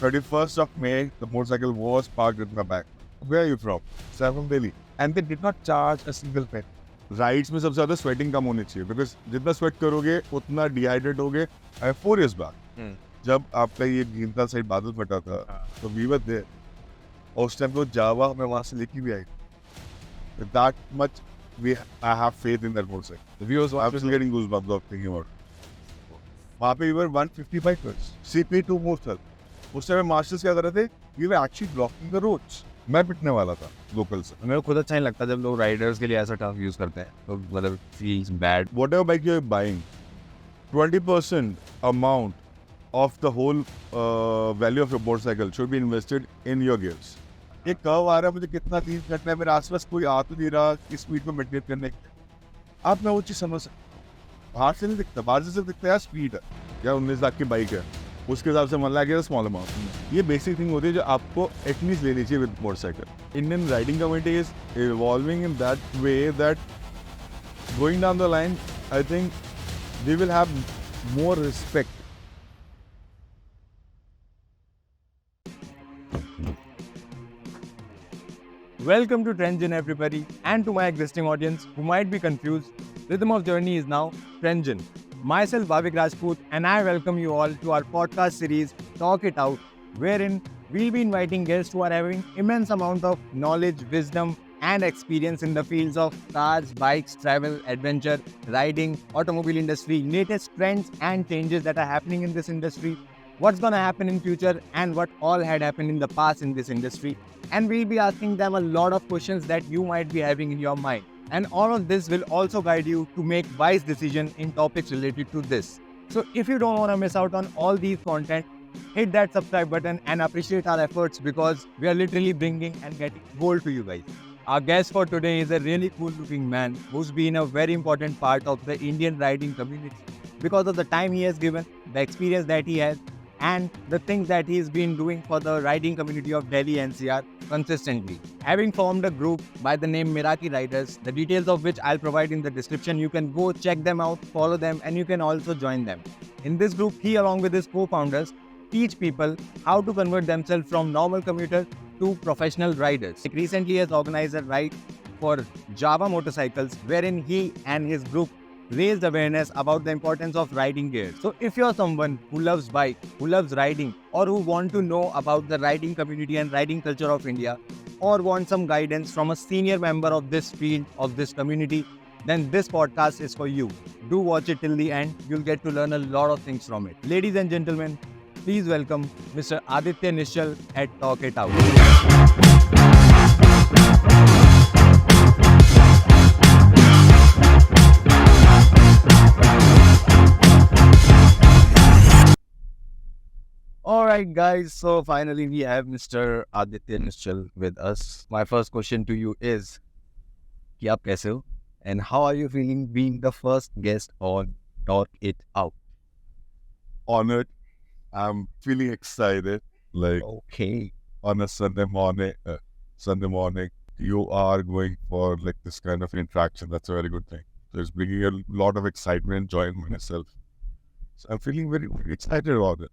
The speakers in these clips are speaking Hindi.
31st of May, the motorcycle was parked in my back. Where are you from? So I'm from Delhi. And they did not charge a single penny. Rides में सबसे ज़्यादा स्वेटिंग कम होनी चाहिए बिकॉज जितना स्वेट करोगे उतना डिहाइड्रेट होगे. 4 years बैक जब आपका ये भीमताल साइड बादल फटा था तो वी वर देयर. उस टाइम तो जावा हमें वहाँ से लेके भी आई. That much I have faith in that motorcycle. The viewers I'm still getting goosebumps of thinking about it. वहाँ पे we were 150 bikers. CP2 motorcycle. उस टाइम मार्शल्स क्या कर रहे थे? We were actually blocking the roads. मैं पिटने वाला था लोकल से. मेरे को खुद अच्छा नहीं लगता जब लोग राइडर्स के लिए ऐसा टर्म यूज करते हैं. तो मतलब feels bad. Whatever bike you're buying, 20% amount of the whole value of your motorcycle should be invested in your gears. ये कर्व आ रहा है, मुझे कितना तेज करना है, मेरे आसपास कोई आ तो नहीं रहा कि स्पीड में मेंटेन करने के. आप मैं वो चीज़ समझ सकता हूँ. बाहर से नहीं दिखता, बाहर से सिर्फ दिखता है स्पीड है या 19 लाख की बाइक है, उसके हिसाब से मन लगा स्मॉल अमाउंट. ये बेसिक थिंग होती है जो आपको एटलीस्ट लेनी चाहिए with motorcycle. Indian riding community is evolving in that way that going down the line I think we will have more respect. Welcome to Trengen everybody, and to my existing audience who might be confused, Rhythm of Journey is now Trengen. Myself Bhavik Rajput and I welcome you all to our podcast series Talk It Out, wherein we'll be inviting guests who are having immense amount of knowledge, wisdom and experience in the fields of cars, bikes, travel, adventure, riding, automobile industry, latest trends and changes that are happening in this industry, what's going to happen in future and what all had happened in the past in this industry. And we'll be asking them a lot of questions that you might be having in your mind. And all of this will also guide you to make wise decisions in topics related to this. So if you don't want to miss out on all these content, hit that subscribe button and appreciate our efforts because we are literally bringing and getting gold to you guys. Our guest for today is a really cool looking man who's been a very important part of the Indian riding community because of the time he has given, the experience that he has, and the things that he's been doing for the riding community of Delhi NCR consistently. Having formed a group by the name Miraki Riders, the details of which I'll provide in the description, you can go check them out, follow them, and you can also join them. In this group, he along with his co-founders teach people how to convert themselves from normal commuters to professional riders. He recently has organized a ride for Java motorcycles wherein he and his group raised awareness about the importance of riding gear. So if you're someone who loves bike, who loves riding, or who want to know about the riding community and riding culture of India, or want some guidance from a senior member of this field, of this community, then this podcast is for you. Do watch it till the end. You'll get to learn a lot of things from it. Ladies and gentlemen, please welcome Mr. Aditya Nishchal at Talk It Out. Alright guys, so finally we have Mr. Aditya Nishchal with us. My first question to you is, कि आप कैसे हो? And how are you feeling being the first guest on Talk It Out? Honored. I'm feeling excited. Like Okay. on a Sunday morning, you are going for like this kind of interaction. That's a very good thing. So it's bringing a lot of excitement, joy in myself. So I'm feeling very, very excited about it.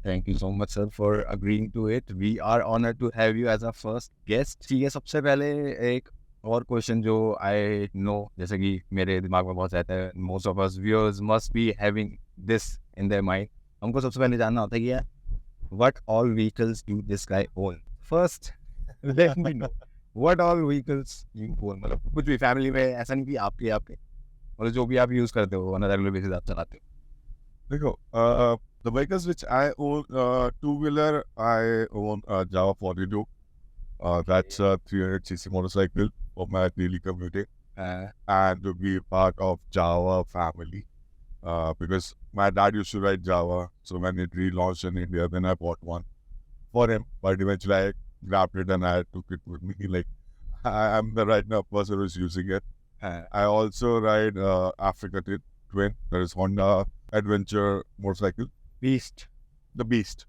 Thank you so much sir for agreeing to it. We are honored to have you as our first guest. ठीक है, सबसे पहले एक और क्वेश्चन जो I know, जैसे कि मेरे दिमाग में बहुत रहता है, most of us viewers must be having this in their mind. हमको सबसे पहले जानना होता है कि यार, what all vehicles do this guy own? First, let me know what all vehicles you own. मतलब कुछ भी फैमिली में ऐसा नहीं कि आपके मतलब जो भी आप यूज करते हो ऑन अ रेगुलर बेसिस आप चलाते हो. देखो, the bikers which I own, two-wheeler, I own Java 42. That's a 300cc motorcycle for my daily commuting. And to be part of Java family. Because my dad used to ride Java, so when it relaunched in India, then I bought one for him. But eventually I grabbed it and I took it with me. Like, I'm the right now person who's using it. I also ride Africa Twin, that is Honda Adventure motorcycle. Beast. The Beast.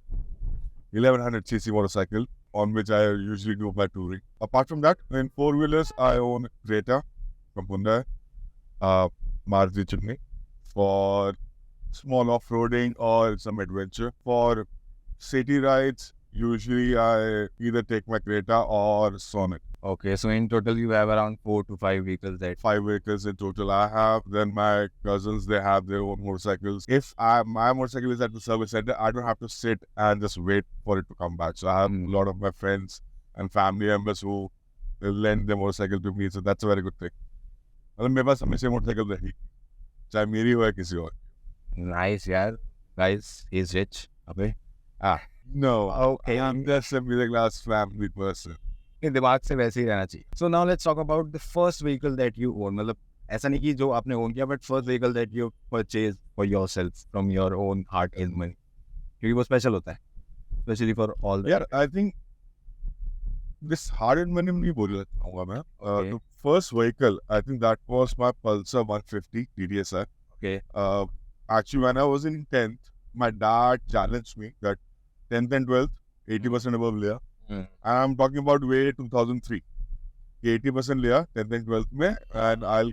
1100cc motorcycle on which I usually do my touring. Apart from that, in four-wheelers, I own Creta from Hyundai, Maruti Chimney for small off-roading or some adventure. For city rides, usually I either take my Creta or Sonic. Okay, so in total you have around 4 to 5 vehicles that 5 vehicles in total I have. Then my cousins, they have their own motorcycles. If my motorcycle is at the service center, I don't have to sit and just wait for it to come back. So I have a lot of my friends and family members who lend their motorcycle to me. So that's a very good thing. मतलब मेरे पास हमेशा मोटरसाइकिल रही, चाहे मेरी हो या किसी और. nice यार. Guys, he's rich. अबे No, Okay. I'm just a middle class family person. ये दिमाग से वैसे ही रहना चाहिए. So now let's talk about the first vehicle that you own. मतलब ऐसा नहीं कि जो आपने own किया, but first vehicle that you purchased for yourself from your own hard earned money. क्योंकि वो special होता है, especially for all the Yeah, I think this hard earned money नहीं बोलना चाहूँगा मैं. Okay. The first vehicle, I think that was my Pulsar 150 TDSR. okay. Actually, when I was in 10th, my dad challenged me that 10th and 12th, 80% above लिया. Hmm. And I'm talking about way 2003. 80% लिया 10th and 12th में, and I'll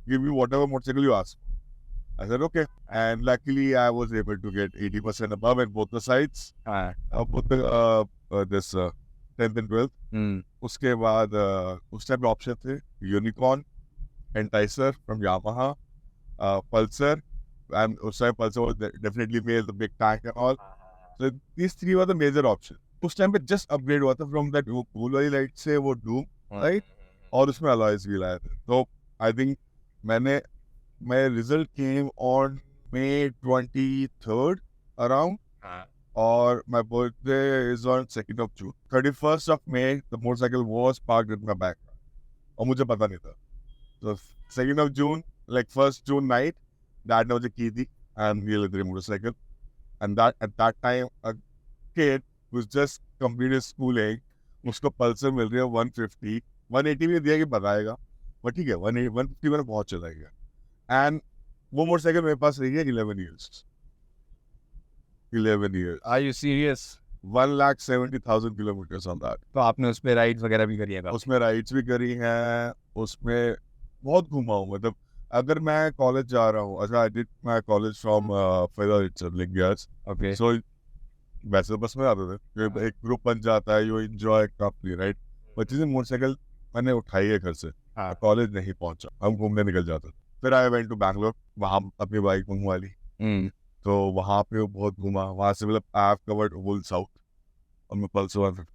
give you whatever motorcycle you ask. I said okay, and luckily I was able to get 80% above at both the sides. हाँ. Both the this 10th and 12th. उसके बाद उस टाइम पे ऑप्शन थे unicorn, enticer from Yamaha, Pulsar, and उस time Pulsar was definitely made the big tank and all. So these three were the major options. उस टाइम पे just upgrade हुआ था from that वो cool वाली लाइट से वो डूम, right? और उसमें अलॉयज भी लाए थे. तो आई थिंक मैंने my result came on May 23rd around. Or my birthday is on 2nd of June. 31st of May, the motorcycle was parked in my back. और मुझे पता नहीं था. So 2nd of June, like 1st June night, dad ने मुझे की थी and we had the motorcycle. And that at that time, a kid who's just completed schooling, उसको पल्सर मिल रही है 150, 180 भी दिया कि बताएगा. But ठीक है, 150 मैंने बहुत चलाएगा. And वो मोटरसाइकिल मेरे पास रही है 11 years. 11 years. Are you serious? 1,70,000 kilometers on that. तो आपने उस पे राइड्स वगैरह भी करी है काफी? उसमें राइड्स भी करी हैं, उसमें बहुत घूमा हूँ. मतलब अगर मैं कॉलेज जा रहा हूँ, अच्छा I did my college from feather itself like yes. Okay. सो वैसे बस में आते थे, एक ग्रुप बन जाता है, यू एंजॉय कंपनी, राइट. बच्चे से मोटरसाइकिल मैंने उठाई है घर से, हाँ. कॉलेज नहीं पहुंचा, हम घूमने निकल जाते. फिर आई वेंट टू बैंगलोर, वहाँ अपनी बाइक मंगवा ली. तो वहाँ पे बहुत घूमा, वहाँ से मतलब I have covered whole south और मैं पल्सर 150.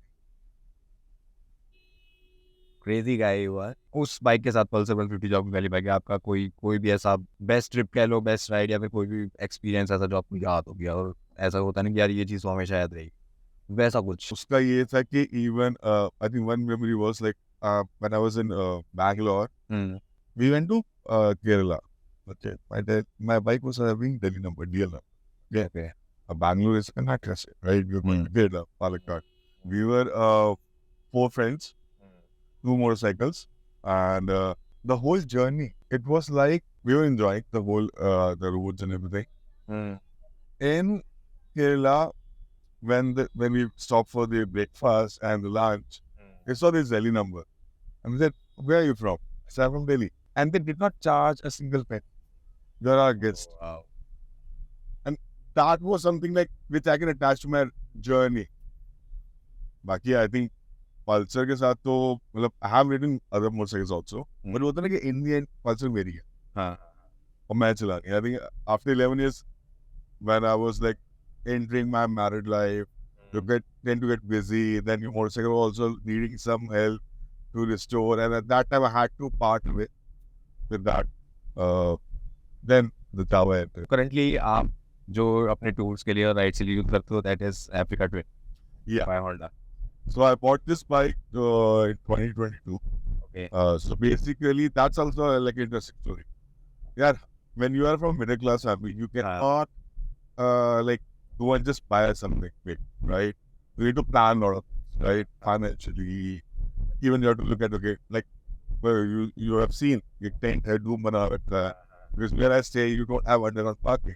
क्रेजी गाय हुआ. उस बाइक के साथ पल्सर 150 जो आपकी पहली बाइक है, आपका कोई भी ऐसा बेस्ट ट्रिप कह लो, बेस्ट राइड या फिर कोई भी एक्सपीरियंस ऐसा जो आपको याद हो गया और ऐसा होता नहीं कि यार ये चीज़ तो हमेशा याद रहेगी, वैसा कुछ? उसका ये था कि even I think one memory was like when I was in Bangalore, we went to Kerala. Okay, my bike was having Delhi number, DL number. Yeah. Okay. Bangalore is an address, right? We were going to Kerala, Palakkad. We were 4 friends, 2 motorcycles, and the whole journey, it was like we were enjoying the whole the roads and everything. In Kerala, when we stopped for the breakfast and the lunch, they saw this Delhi number, and they said, "Where are you from?" I said, "I'm from Delhi," and they did not charge a single penny. They're our guests. Wow. And that was something like which I can attach to my journey. बाकी I think Pulsar के साथ तो मतलब I have ridden other motorcycles also. But होता है ना कि in the end Pulsar मेरी है. हाँ. और मैं चला रही. I think after 11 years, when I was like entering my married life, you tend to get busy. Then your motorcycle also needing some help to restore. And at that time I had to part with that. Then the Java entered. Currently आप जो अपने टूर्स के लिए राइड्स के लिए यूज करते हो, that is Africa Twin Yeah. by Honda. So I bought this bike in 2022. Okay. So basically, that's also like an interesting story. Yeah, when you are from middle class family, you cannot like go and just buy something big, right? You need to plan a lot of things, right? Financially, even you have to look at like where you have seen you tent headroom bana rखा है. Because where I stay, you don't have underground parking.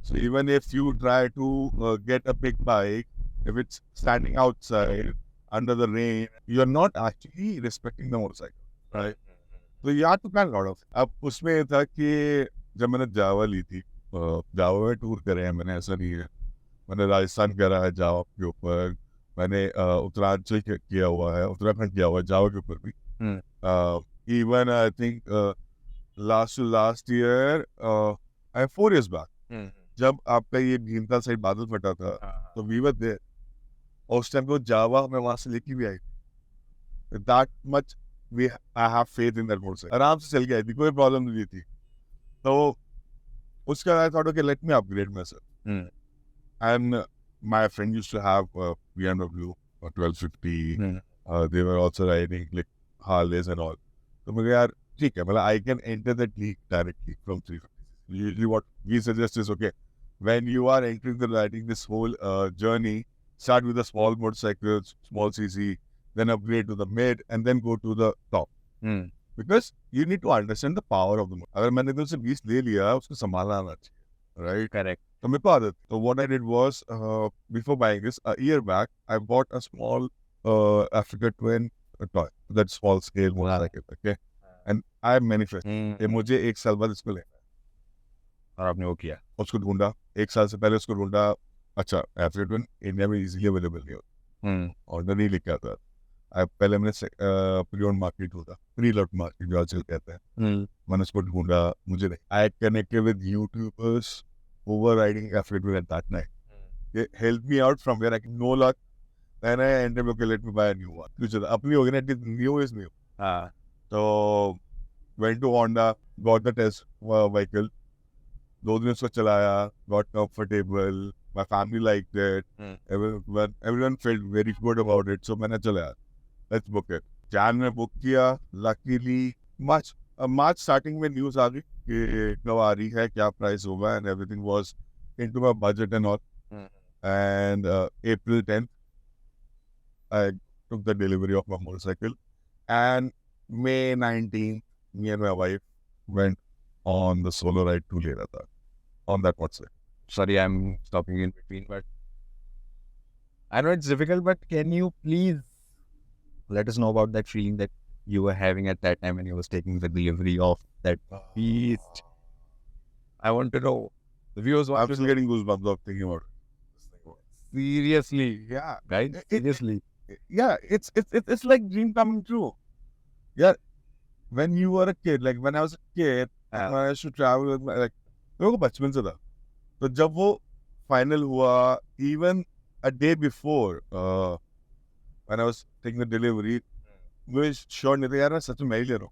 So even if you try to get a big bike, if it's standing outside under the rain, you're not actually respecting the motorcycle, right? So you have to plan a lot of. अब उसमें था कि जब मैंने जावा ली थी, जावा में टूर करे हैं मैंने, ऐसा नहीं है. मैंने राजस्थान करा है जावा के ऊपर, मैंने उत्तरांचल किया हुआ है, उत्तराखंड किया हुआ है जावा के ऊपर भी. Even I think last year, 4 years back, जब आपका ये भीमताल साइड बादल फटा था, तो वी वर देयर. और उस टाइम पे जावा मैं वहां से लेके भी आई. That much I have faith in that motorcycle. आराम से चल के आई थी, कोई प्रॉब्लम नहीं थी. तो उसका I thought okay let me upgrade my self. And my friend used to have BMW 1250. They were also riding like Harleys and all. So मैं यार ठीक है, मतलब I can enter that league directly from 350. Usually what we suggest is okay, when you are entering the riding this whole journey, start with a small motorcycle, small CC, then upgrade to the mid, and then go to the top. Because you need to understand the power of the motor. अगर मैंने तो उसे 20 ले लिया, उसको संभालना आना चाहिए, right? Correct. तो मेरे को आदत. So what I did was, before buying this, a year back, I bought a small Africa Twin toy, that small scale motorcycle, okay? And I manifest कि मुझे 1 साल बाद इसको लेना है. और आपने वो किया. उसको ढूंढा, 1 साल से पहले उसको ढूंढा. अच्छा, Africa Twin इंडिया में इजीली अवेलेबल नहीं होता, ऑर्डर नहीं लिखा था. पहले मैंने प्री-ओन्ड मार्केट ढूंढा, प्री-लॉट मार्केट जो आजकल कहते हैं. मैंने उसको ढूंढा, मुझे नहीं. I connected with YouTubers who were riding Africa Twin at that night. They helped me out from where I can no luck. Then I ended up, okay, let me buy a new one. Future, अपनी होगी ना, new is new. So went to Honda, got the test vehicle. 2 दिन उसको चलाया, got comfortable. My family liked it. Everyone felt very good about it. So मैंने चला यार, let's book it. Jan में book किया. Luckily March starting में news आ गई कि कब आ रही है, क्या प्राइस होगा, and everything was into my budget and all. And April 10th, I took the delivery of my motorcycle. And May 19th, me and my wife went on the solo ride to Leh Ladakh on that motorcycle. Sorry, I'm stopping in between, but I know it's difficult, but can you please let us know about that feeling that you were having at that time when you was taking the delivery of that beast? I want to know. The viewers want I'm to still know. getting goosebumps of thinking about it. Seriously, Yeah, right? Seriously. yeah, it's like dream coming true. Yeah, when you were a kid, like when I was a kid, when I used to travel with my, like, मेरे को बचपन से था. तो जब वो फाइनल हुआ, even a day before, when I was taking the delivery, मुझे श्योर नहीं था यार मैं सच में मैं ही ले रहा हूँ.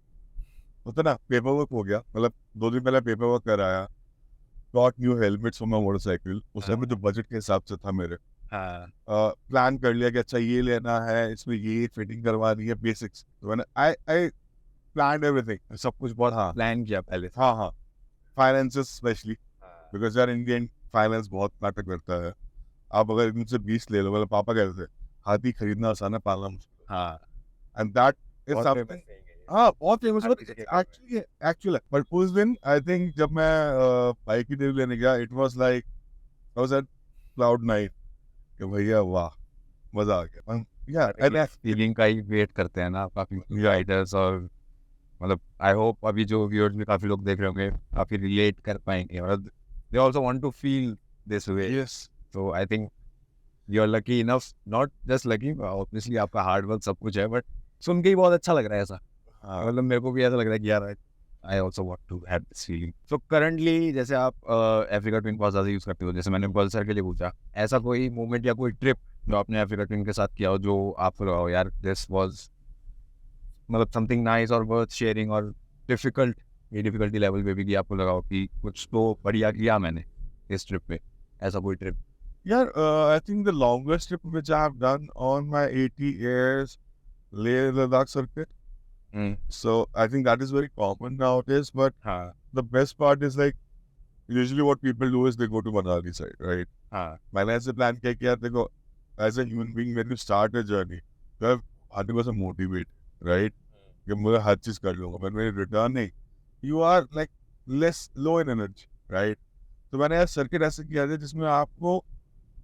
होता ना, पेपर वर्क हो गया, मतलब 2 दिन पहले पेपर वर्क कराया, got new helmets for my motorcycle. उस टाइम पे जो बजट के हिसाब से था मेरे, प्लान कर लिया कि अच्छा ये लेना है, इसमें ये फिटिंग करवानी है, बेसिक्स. तो मैंने I planned everything, सब कुछ बहुत प्लान किया पहले. हाँ, फाइनेंसेस स्पेशली, बिकॉज यार इंडियन फाइनेंस बहुत नाटक करता है. आप अगर इनसे 20 ले लो, मतलब पापा कहते थे हाथी खरीदना आसान है, पालना मुश्किल. And that is something. हाँ, बहुत फेमस एक्चुअली. बट उस दिन आई थिंक जब मैं बाइक की डिलीवरी लेने गया, it was like I was at cloud 9 कि भैया वाह, मजा आ गया. या फीलिंग का ही वेट करते हैं ना काफी राइडर्स. और मतलब आई होप अभी जो व्यूअर्स में काफी लोग देख रहे होंगे काफी रिलेट कर पाएंगे, और they also want to feel this way. Yes, so I think you are lucky enough, not just lucky, obviously आपका हार्ड वर्क सब कुछ है, बट सुन के ही बहुत अच्छा लग रहा है ऐसा. मतलब मेरे को भी ऐसा लग रहा है कि यार I also want to have this feeling. So currently जैसे आप अफ्रीका ट्विन बहुत ज़्यादा यूज़ करते हो, जैसे मैंने पल्सर के लिए पूछा, ऐसा कोई मूवमेंट या कोई ट्रिप जो आपने अफ्रीका ट्विन के साथ किया हो जो आपको लगा हो यार दिस वाज मतलब समथिंग नाइस और वर्थ शेयरिंग, और डिफिकल्ट, ये डिफिकल्टी लेवल पे भी कि आपको लगा हो कि कुछ तो बढ़िया किया मैंने इस ट्रिप पे, ऐसा कोई trip? Yeah, I think the longest trip which I have done on my 80 years Leh Ladakh circuit. So I think that is very common nowadays. But the best part is like usually what people do is they go to Manali side, right? मैंने ऐसे plan किया कि यार देखो, as a human being when you start a journey, you have 100% motivate, right? कि मुझे हर चीज कर लूँगा, but when you return नहीं, you are like less low in energy, right? तो मैंने यार सर्किट ऐसे किया था जिसमें आपको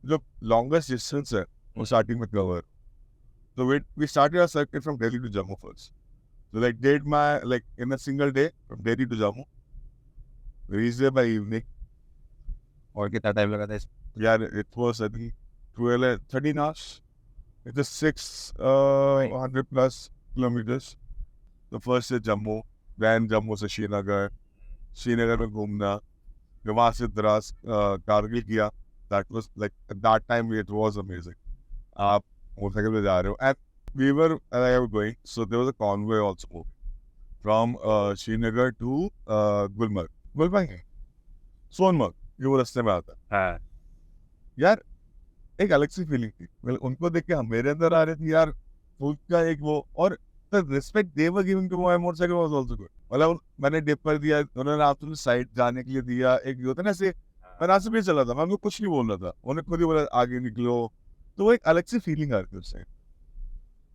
जो longest distance है वो starting में cover. So we started our circuit from Delhi to Jammu first. So like did my like in a single day from Delhi to Jammu. We reached there by evening. और कितना टाइम लगा था इसमें? Yeah, it was I think 12, 13 hours. It is 600 plus kilometers. The first is Jammu, then Jammu से श्रीनगर, श्रीनगर में घूमना, फिर वहाँ से द्रास कारगिल किया. That was like at that time it was amazing. आप मोटरसाइकिल पे जा रहे हो and we were going, so there was a convoy also moving from Srinagar to Gulmarg. Gulmarg है, सोनमर्ग, ये वो रास्ते में आता है. हाँ. यार एक अलग सी फीलिंग थी. मतलब उनको देख के मेरे अंदर आ रही थी यार फूड का एक वो, और the respect they were giving to my motorcycle was also good. मतलब मैंने डिप पर दिया, उन्होंने आपको साइड जाने के लिए दिया. एक होता है ना ऐसे, मैं रास्ते पे चला था, मैं उनको कुछ नहीं बोल रहा था, उन्होंने खुद ही बोला आगे निकलो. तो वो एक अलग सी फीलिंग आ रही थी उससे.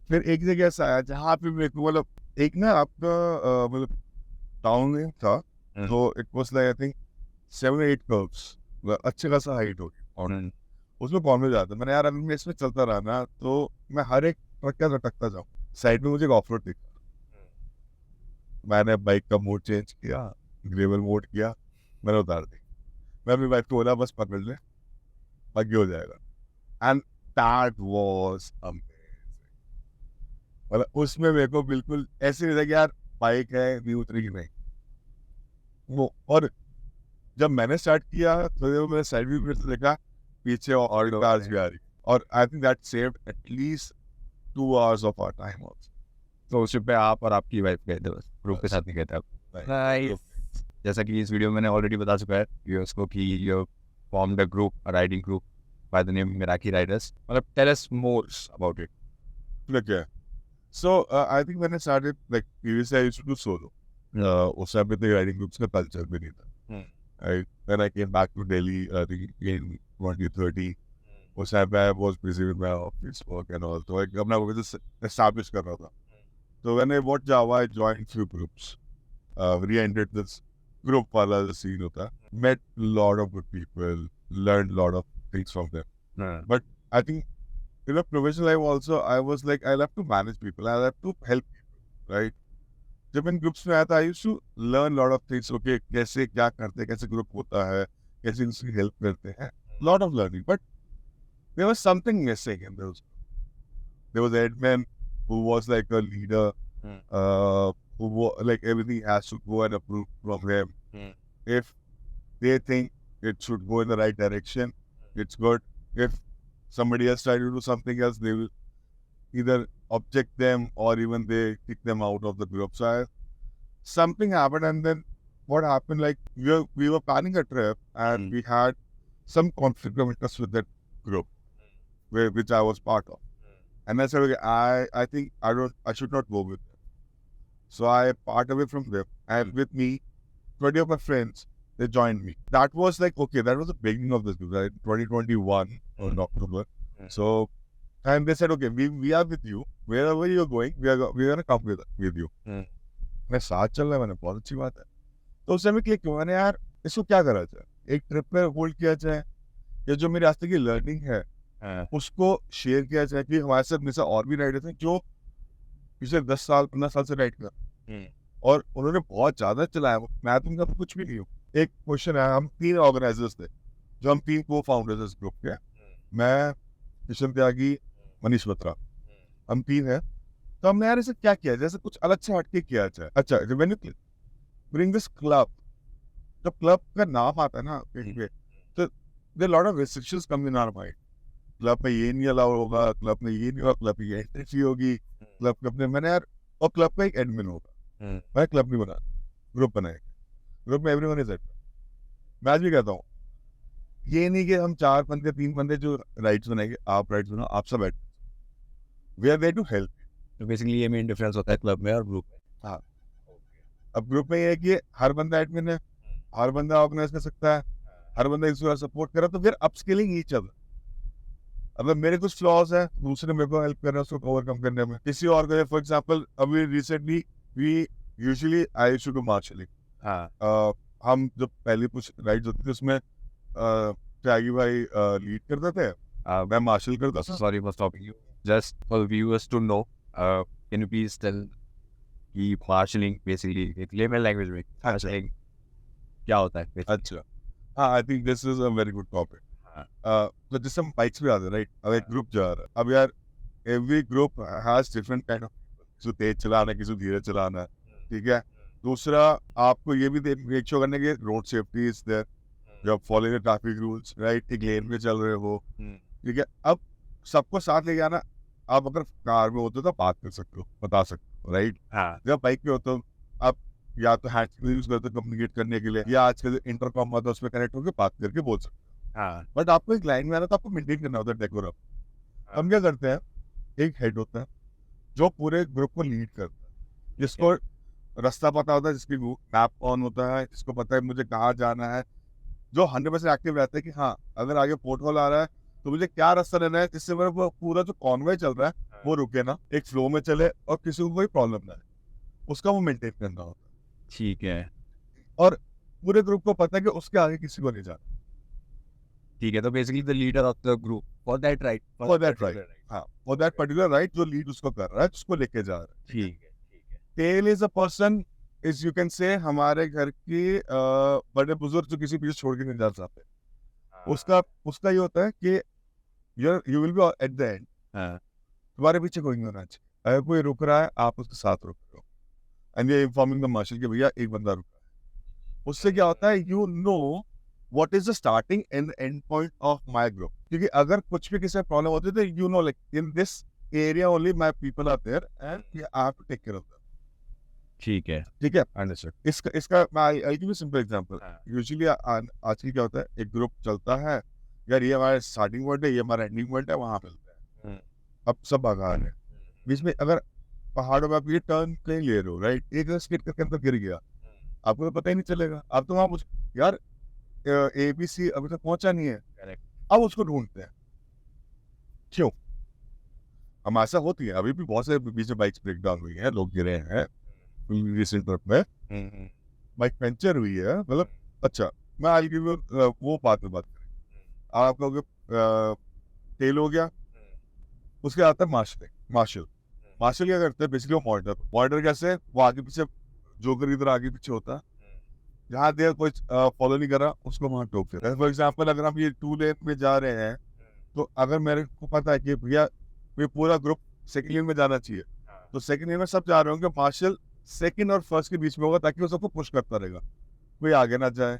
फिर एक जगह ऐसा आया जहाँ पे मेरे को मतलब एक ना आपका मतलब टाउन में था, तो it was like I think 7-8 curves, अच्छे खासा हाइट होगी और उसमें कौन में जाता. मैंने यार अगर मैं इसमें चलता रहा ना तो मैं हर एक ट्रक का रटकता जाऊँ. साइड में मुझे एक ऑफ रोड दिखा, मैंने बाइक का मोड चेंज किया, ग्रेवल मोड किया, मैंने उतार दी. मैं अपनी बाइक को बोला बस पकड़ ले, आगे हो जाएगा. And that was amazing. मतलब उसमें मेरे को बिल्कुल ऐसे नहीं था कि यार बाइक है नहीं उतरेगी, नहीं वो. और जब मैंने स्टार्ट किया तो मैंने साइड व्यू से देखा पीछे और कार्स भी आ रही, और I think that saved at least 2 hours of our time also. तो उस ट्रिप पे आप और आपकी वाइफ गए थे, बस ग्रुप के साथ नहीं गए थे आप? Nice. जैसा कि इस वीडियो में मैंने ऑलरेडी बता चुका है व्यूअर्स को कि you formed a group, a riding group by the name Meraki riders. मतलब tell us more about it. Okay. So I think when I started, like previously I used to do solo. उस समय पे राइडिंग ग्रुप्स का कल्चर भी नहीं था. When I came back to Delhi, I think in 2030, उस time पे I was busy with my office work and all. तो एक अपना business establish कर रहा था. So when I watched Java, I joined few groups. Re-entered this group वाला scene होता है. Met lot of good people, learned lot of things from them. But I think in a professional life also, I was like, I love to manage people, I love to help people, right? जब इन ग्रुप्स में आया था, I used to learn lot of things. Okay, कैसे क्या करते हैं, कैसे ग्रुप होता है, कैसे उसकी हेल्प करते हैं, lot of learning. But there was something missing in those. There was admin who was like a leader, like everything has to go and approve from him. If they think it should go in the right direction, it's good. If somebody else try to do something else, they will either object them or even they kick them out of the group. So something happened, and then what happened, like we were planning a trip and we had some conflict of interest with that group which I was part of. And I said, okay, I think I should not go with them. So I part away from them, and with me 20 of my friends, they joined me. That was like, okay, that was the beginning of this group, right? 2021 in October. So and they said, okay, we are with you. Wherever you're going, we are going to come with you. मैं साथ चल रहा है, मैंने बहुत अच्छी बात है. तो उस समय क्लिक किया, मैंने यार इसको क्या करा जाए, एक ट्रिप पे होल्ड किया जाए, या जो मेरे रास्ते की लर्निंग है उसको शेयर किया जाए. कि हमारे साथ मेरे साथ और भी राइडर्स हैं जो पिछले 10 साल 15 साल से राइड कर, और उन्होंने बहुत ज्यादा चलाया. मैं तो उनका कुछ भी नहीं हूँ. एक क्वेश्चन है, हम 3 ऑर्गेनाइजर्स थे, जो हम 3 को फाउंडर्स इस ग्रुप के. मैं, किशन त्यागी, मनीष बत्रा, हम 3 हैं. तो हमने यार इसे क्या किया, जैसे कुछ अलग से हटके किया जाए. अच्छा, when you bring this club, जब क्लब का नाम आता है ना कहीं पे, तो there lot of restrictions come in our mind. Club में ये नहीं अलाउ होगा, क्लब में ये नहीं होगा, क्लब में ये एंट्री फी होगी, क्लब के अपने. मैंने यार, और क्लब का एक एडमिन होगा. मैं क्लब नहीं बना, ग्रुप बनाएंगे. ग्रुप में एवरीवन इज एडमिन. मैं आज भी कहता हूँ, ये नहीं कि हम 4 बंदे 3 बंदे जो राइट्स बनाएंगे, आप राइट्स बनाओ, आप सब admin. We are there to help. तो बेसिकली ये मेन डिफरेंस होता है क्लब में और ग्रुप में. हाँ. अब ग्रुप में ये है कि हर बंदा एडमिन है, हर बंदा ऑर्गेनाइज कर सकता है, हर बंदा इसको सपोर्ट कर रहा है. तो फिर अपस्किलिंग ईच अदर. अगर मेरे कुछ फ्लॉज है, दूसरे मेरे को हेल्प कर रहा है उसको ओवरकम करने में. किसी और को, फॉर एग्जांपल अभी recently we usually I used to do marshalling. हम जब पहली कुछ राइड्स होती थी उसमें त्यागी भाई लीड करते थे, मैं मार्शल करता था. Sorry for stopping you. Just for viewers to know, can you please tell कि मार्शलिंग बेसिकली एक लेमन लैंग्वेज में मार्शलिंग क्या होता है? अच्छा, हाँ, I think this is a very good topic. तो जिससे हम बाइक्स पे आते हैं राइट, अब एक ग्रुप जा रहा है, अब यार every group has different kind of, किसी को तेज चलाना है, किसी को धीरे चलाना है, ठीक है। दूसरा, आपको ये भी मेक श्योर करने के रोड सेफ्टी इज देयर, जब following the traffic rules right, एक लेन में चल रहे हो, ठीक है। अब सबको साथ ले जाना, आप अगर कार में होते हो तो बात कर सकते हो, बता सकते हो राइट। जब बाइक पे होते हो आप या तो हैंड फ्री यूज करते हो कम्युनिकेट करने के लिए, या आजकल इंटरकॉम आता है उसमें कनेक्ट होकर बात करके बोल सकते हो। बट आपको एक लाइन में आना तो आपको मेंटेन करना होता है डेकोरम। हम क्या करते हैं, एक हेड होता है जो पूरे ग्रुप को लीड करता है, जिसको रास्ता पता होता है, जिसकी मैप ऑन होता है, जिसको पता है मुझे कहाँ जाना है, जो 100% एक्टिव रहता है कि हाँ अगर आगे पोर्ट होल आ रहा है तो मुझे क्या रास्ता लेना है, जिससे मेरा पूरा जो कॉन्वॉय चल रहा है वो रुके ना, एक फ्लो में चले और किसी को कोई प्रॉब्लम ना है, उसका वो मेंटेन करना होता है। ठीक है, और पूरे ग्रुप को पता है कि उसके आगे किसी को नहीं जाना। ठीक है। तो basically the leader of the group for that right, for that right, हाँ फॉर दैट पर्टिकुलर राइट, जो लीड उसको कर रहा है, उसको लेके जा रहा है। ठीक है, ठीक है। Tell is a person, is you can say हमारे घर की बड़े बुजुर्ग जो किसी पीछे छोड़ के नहीं जा सकते, उसका ये होता है कि you will be at the end, तुम्हारे पीछे कोई नहीं होना चाहिए, अगर कोई रुक रहा है आप उसके साथ रुक रहे हो, एंड ये इन्फॉर्मिंग द मार्शल कि भैया एक बंदा रुका है। उससे क्या होता है, you know what is the starting end and point of my group, क्योंकि अगर कुछ भी किसी प्रॉब्लम होती है तो you know like in this area only my people are there and I have to take care of them. ठीक है, ठीक है, अंडरस्टूड। इसका I give you simple example. Usually आजकल क्या होता है, एक ग्रुप चलता है, यार ये हमारा स्टार्टिंग पॉइंट है, ये हमारा एंडिंग पॉइंट है, वहां मिलते हैं। अब सब भगा रहे हैं, बीच में अगर पहाड़ों में आप ये टर्न कहीं ले रहे हो राइट, एक स्किड करके अंदर गिर गया, आपको तो पता ही नहीं चलेगा, आप तो वहां यार ABC अभी तक पहुंचा नहीं है, अब उसको ढूंढते हैं। क्यों? हम ऐसा होती है, अभी भी बहुत से बीच में बाइक्स ब्रेक डाउन हुई है, लोग गिरे हैं रिसेंट ट्रिप में, बाइक पंचर हुई है, मतलब अच्छा मैं आई गिव यू वो बात में बात करें, आप कहोगे टेल हो गया, उसके आता है मार्शल क्या करते हैं, बेसिकली वो मॉनिटर कैसे, वो आगे पीछे जोकर इधर आगे पीछे होता है, जहाँ देर कोई फॉलो नहीं कर रहा उसको वहां टोक देता है। फॉर एग्जाम्पल अगर हम ये 2 लेन में जा रहे हैं, तो अगर मेरे को पता है कि भैया ये पूरा ग्रुप सेकंड लेन में जाना चाहिए, तो सेकंड लेन में सब जा रहे होंगे, मार्शल सेकंड और फर्स्ट के बीच में होगा, ताकि वो सबको पुश करता रहेगा, कोई आगे ना जाए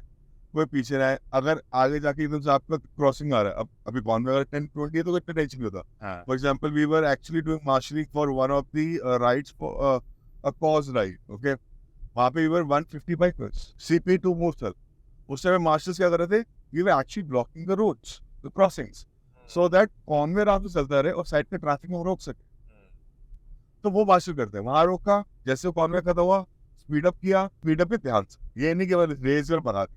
कोई पीछे ना आए। अगर आगे जाके एकदम से आपका क्रॉसिंग आ रहा है, अब अभी कौन में अगर 10-20 है तो इतना टेंशन नहीं होता। For example we were actually doing marshalling for one of the rides for a cause ride, okay, वहाँ पे वी वर 150 बाइकर्स, CP2 मूसल। उस समय मार्शल्स क्या कर रहे थे, we were actually blocking the roads, the crossings, so that convoy आराम से चलता रहे और साइड पे ट्रैफिक में रोक सके। तो वो मार्शल करते हैं, वहां रोका, जैसे कॉन्वे खत्म हुआ स्पीड अप किया, स्पीड अप पे ध्यान से, ये नहीं केवल रेस पर भगा दी,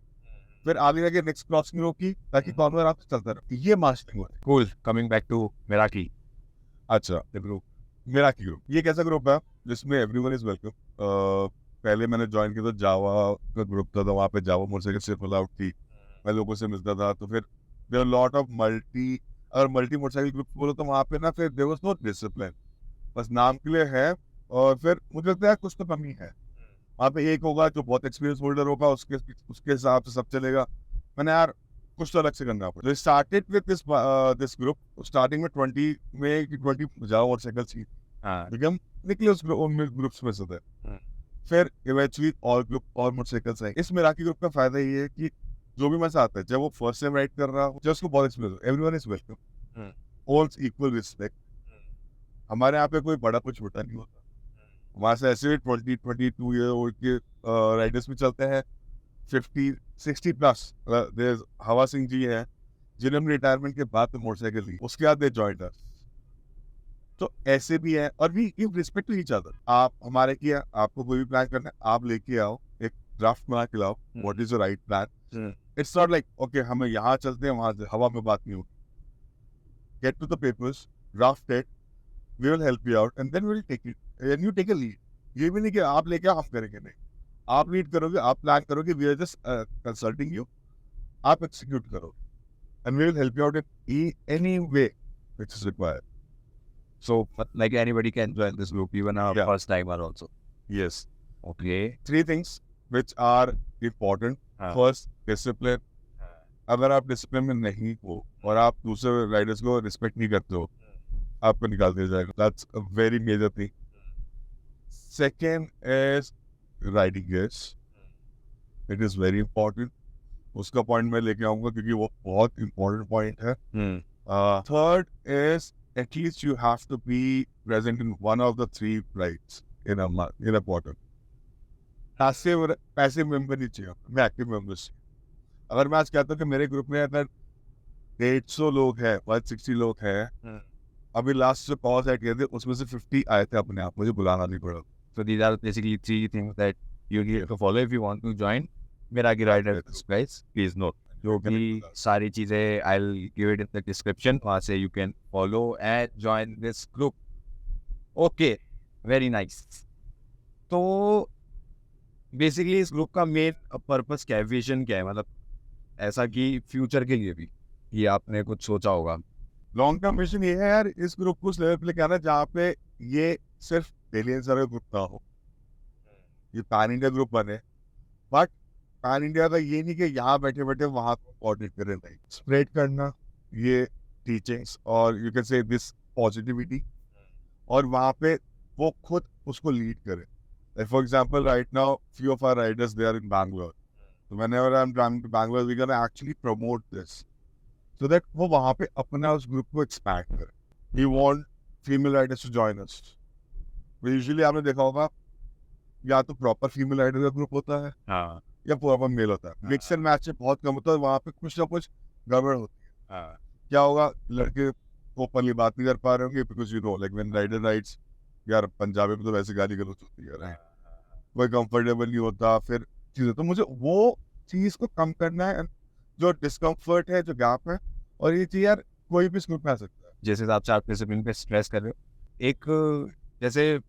फिर आगे जाके नेक्स्ट क्रॉसिंग रोकी ताकि कॉन्वे आराम से चलता रहे। ये मार्शलिंग होता है। Cool. Coming back to Meraki. अच्छा, द ग्रुप, मेराकी ग्रुप ये कैसा ग्रुप है जिसमें एवरीवन इज वेलकम। पहले मैंने ज्वाइन किया तो जावा का ग्रुप था, तो वहाँ पे जावा मोटरसाइकिल सिर्फ अलाउड थी, मैं लोगों से मिलता था, तो फिर there lot of multi motorcycle group बोलो तो वहाँ पे ना फिर देयर वाज नो डिसिप्लिन, बस नाम के लिए है, और फिर मुझे लगता है कुछ तो कमी है। वहाँ पे एक होगा जो बहुत एक्सपीरियंस होल्डर होगा, उसके हिसाब से सब चलेगा। मैंने यार कुछ तो अलग से करना पड़ा। Started with this group, starting में 20 जावा मोटरसाइकिल थी, लेकिन हम निकले उस ग्रुप्स में से थे, फिर इवेंचुअली और ग्रुप और मोटरसाइकिल्स आए। इस मेराकी ग्रुप का फायदा ये है कि जो भी मजा आता है, जब वो फर्स्ट टाइम राइड कर रहा हो, जब उसको बहुत एक्सपीरियंस हो, everyone is welcome, all equal respect. हमारे यहाँ पे कोई बड़ा कोई छोटा नहीं होता, वहाँ से ऐसे 22 ईयर ओल्ड के राइडर्स भी चलते हैं, 50-60 प्लस। हवा सिंह जी हैं जिन्होंने रिटायरमेंट के बाद तो मोटरसाइकिल ली, उसके बाद दे जॉइंड अस। तो ऐसे भी है, और we give respect to each other. आप हमारे किया, आपको कोई भी प्लान करना है आप लेके आओ, एक ड्राफ्ट बना के लाओ, what is the right plan. It's not like okay हमें यहाँ चलते हैं वहां से हवा में बात नहीं होगी। Get to the papers, draft it, we will help you out and then we will take it and you take a lead. ये भी नहीं कि आप लेके आओ हम करेंगे, नहीं, आप लीड करोगे, आप प्लान करोगे, we are just consulting you, आप एक्सिक्यूट करो and we will help you out in any way which is required. So, like anybody can join this group, even a Yeah. first timer also. Yes. Okay. 3 things which are important. First, discipline. अगर आप डिसिप्लिन में नहीं हो और आप दूसरे राइडर्स को रिस्पेक्ट नहीं करते हो, आपको निकाल दिया जाएगा. That's a very major thing. Second is riding gears. It is very important. उसका पॉइंट मैं लेके आऊंगा क्योंकि वो बहुत इंपॉर्टेंट पॉइंट है. Third is at least you have to be present in one of the 3 rides in a month, in a quarter. Passive member नहीं चाहिए, मैं एक्टिव मेंबर्स. अगर मैं आज कहता हूँ कि मेरे ग्रुप में अगर 150 लोग हैं, 160 लोग हैं, अभी लास्ट जो कॉल सेट किए थे उसमें से 50 आए थे अपने आप, मुझे बुलाना नहीं पड़ा. So these are basically 3 things that you need to follow if you want to join Miragi Riders, guys. Please note. जो भी सारी चीज़ें I'll give it in the description. वहाँ से you can follow and join this group. Okay, very nice. तो बेसिकली इस ग्रुप का मेन पर्पस क्या है, विजन क्या है, मतलब ऐसा कि फ्यूचर के लिए भी ये आपने कुछ सोचा होगा. लॉन्ग टर्म विजन ये है यार, इस ग्रुप को उस लेवल पे लेके आना जहाँ पे ये सिर्फ एलियंस का ग्रुप ना हो, ये पैन इंडिया ग्रुप बने. बट पैन इंडिया का ये नहीं कि यहाँ बैठे बैठे वहाँ को कोऑर्डिनेट करें, नहीं, स्प्रेड करना ये टीचिंग्स और यू कैन से दिस पॉजिटिविटी, और वहाँ पे वो खुद उसको लीड करे. Like for example, right now, few of our riders they are in Bangalore. So whenever I'm traveling to Bangalore, we're gonna actually promote this, so that वो वहाँ पे अपना उस ग्रुप को expand करे. We want female riders to join us. Usually आपने देखा होगा या तो प्रॉपर फीमेल राइडर का ग्रुप होता है या प्रॉपर मेल होता है. मिक्स एंड मैच में बहुत कम होता है, वहाँ पे कुछ ना कुछ गड़बड़ होती है. क्या होगा, लड़के ओपनली बात नहीं कर पा रहे होंगे because you know like when rider rides, यार पंजाबी में तो वैसे गाली गलौज होती है, कोई कंफर्टेबल नहीं होता फिर चीज़ें. तो मुझे वो चीज़ को कम करना है, जो डिस्कम्फर्ट है, जो गैप है, और ये चीज़ यार कोई भी ग्रुप में आ सकता है. जैसे आप 4 डिसिप्लिन पे स्ट्रेस कर रहे हो, एक जैसे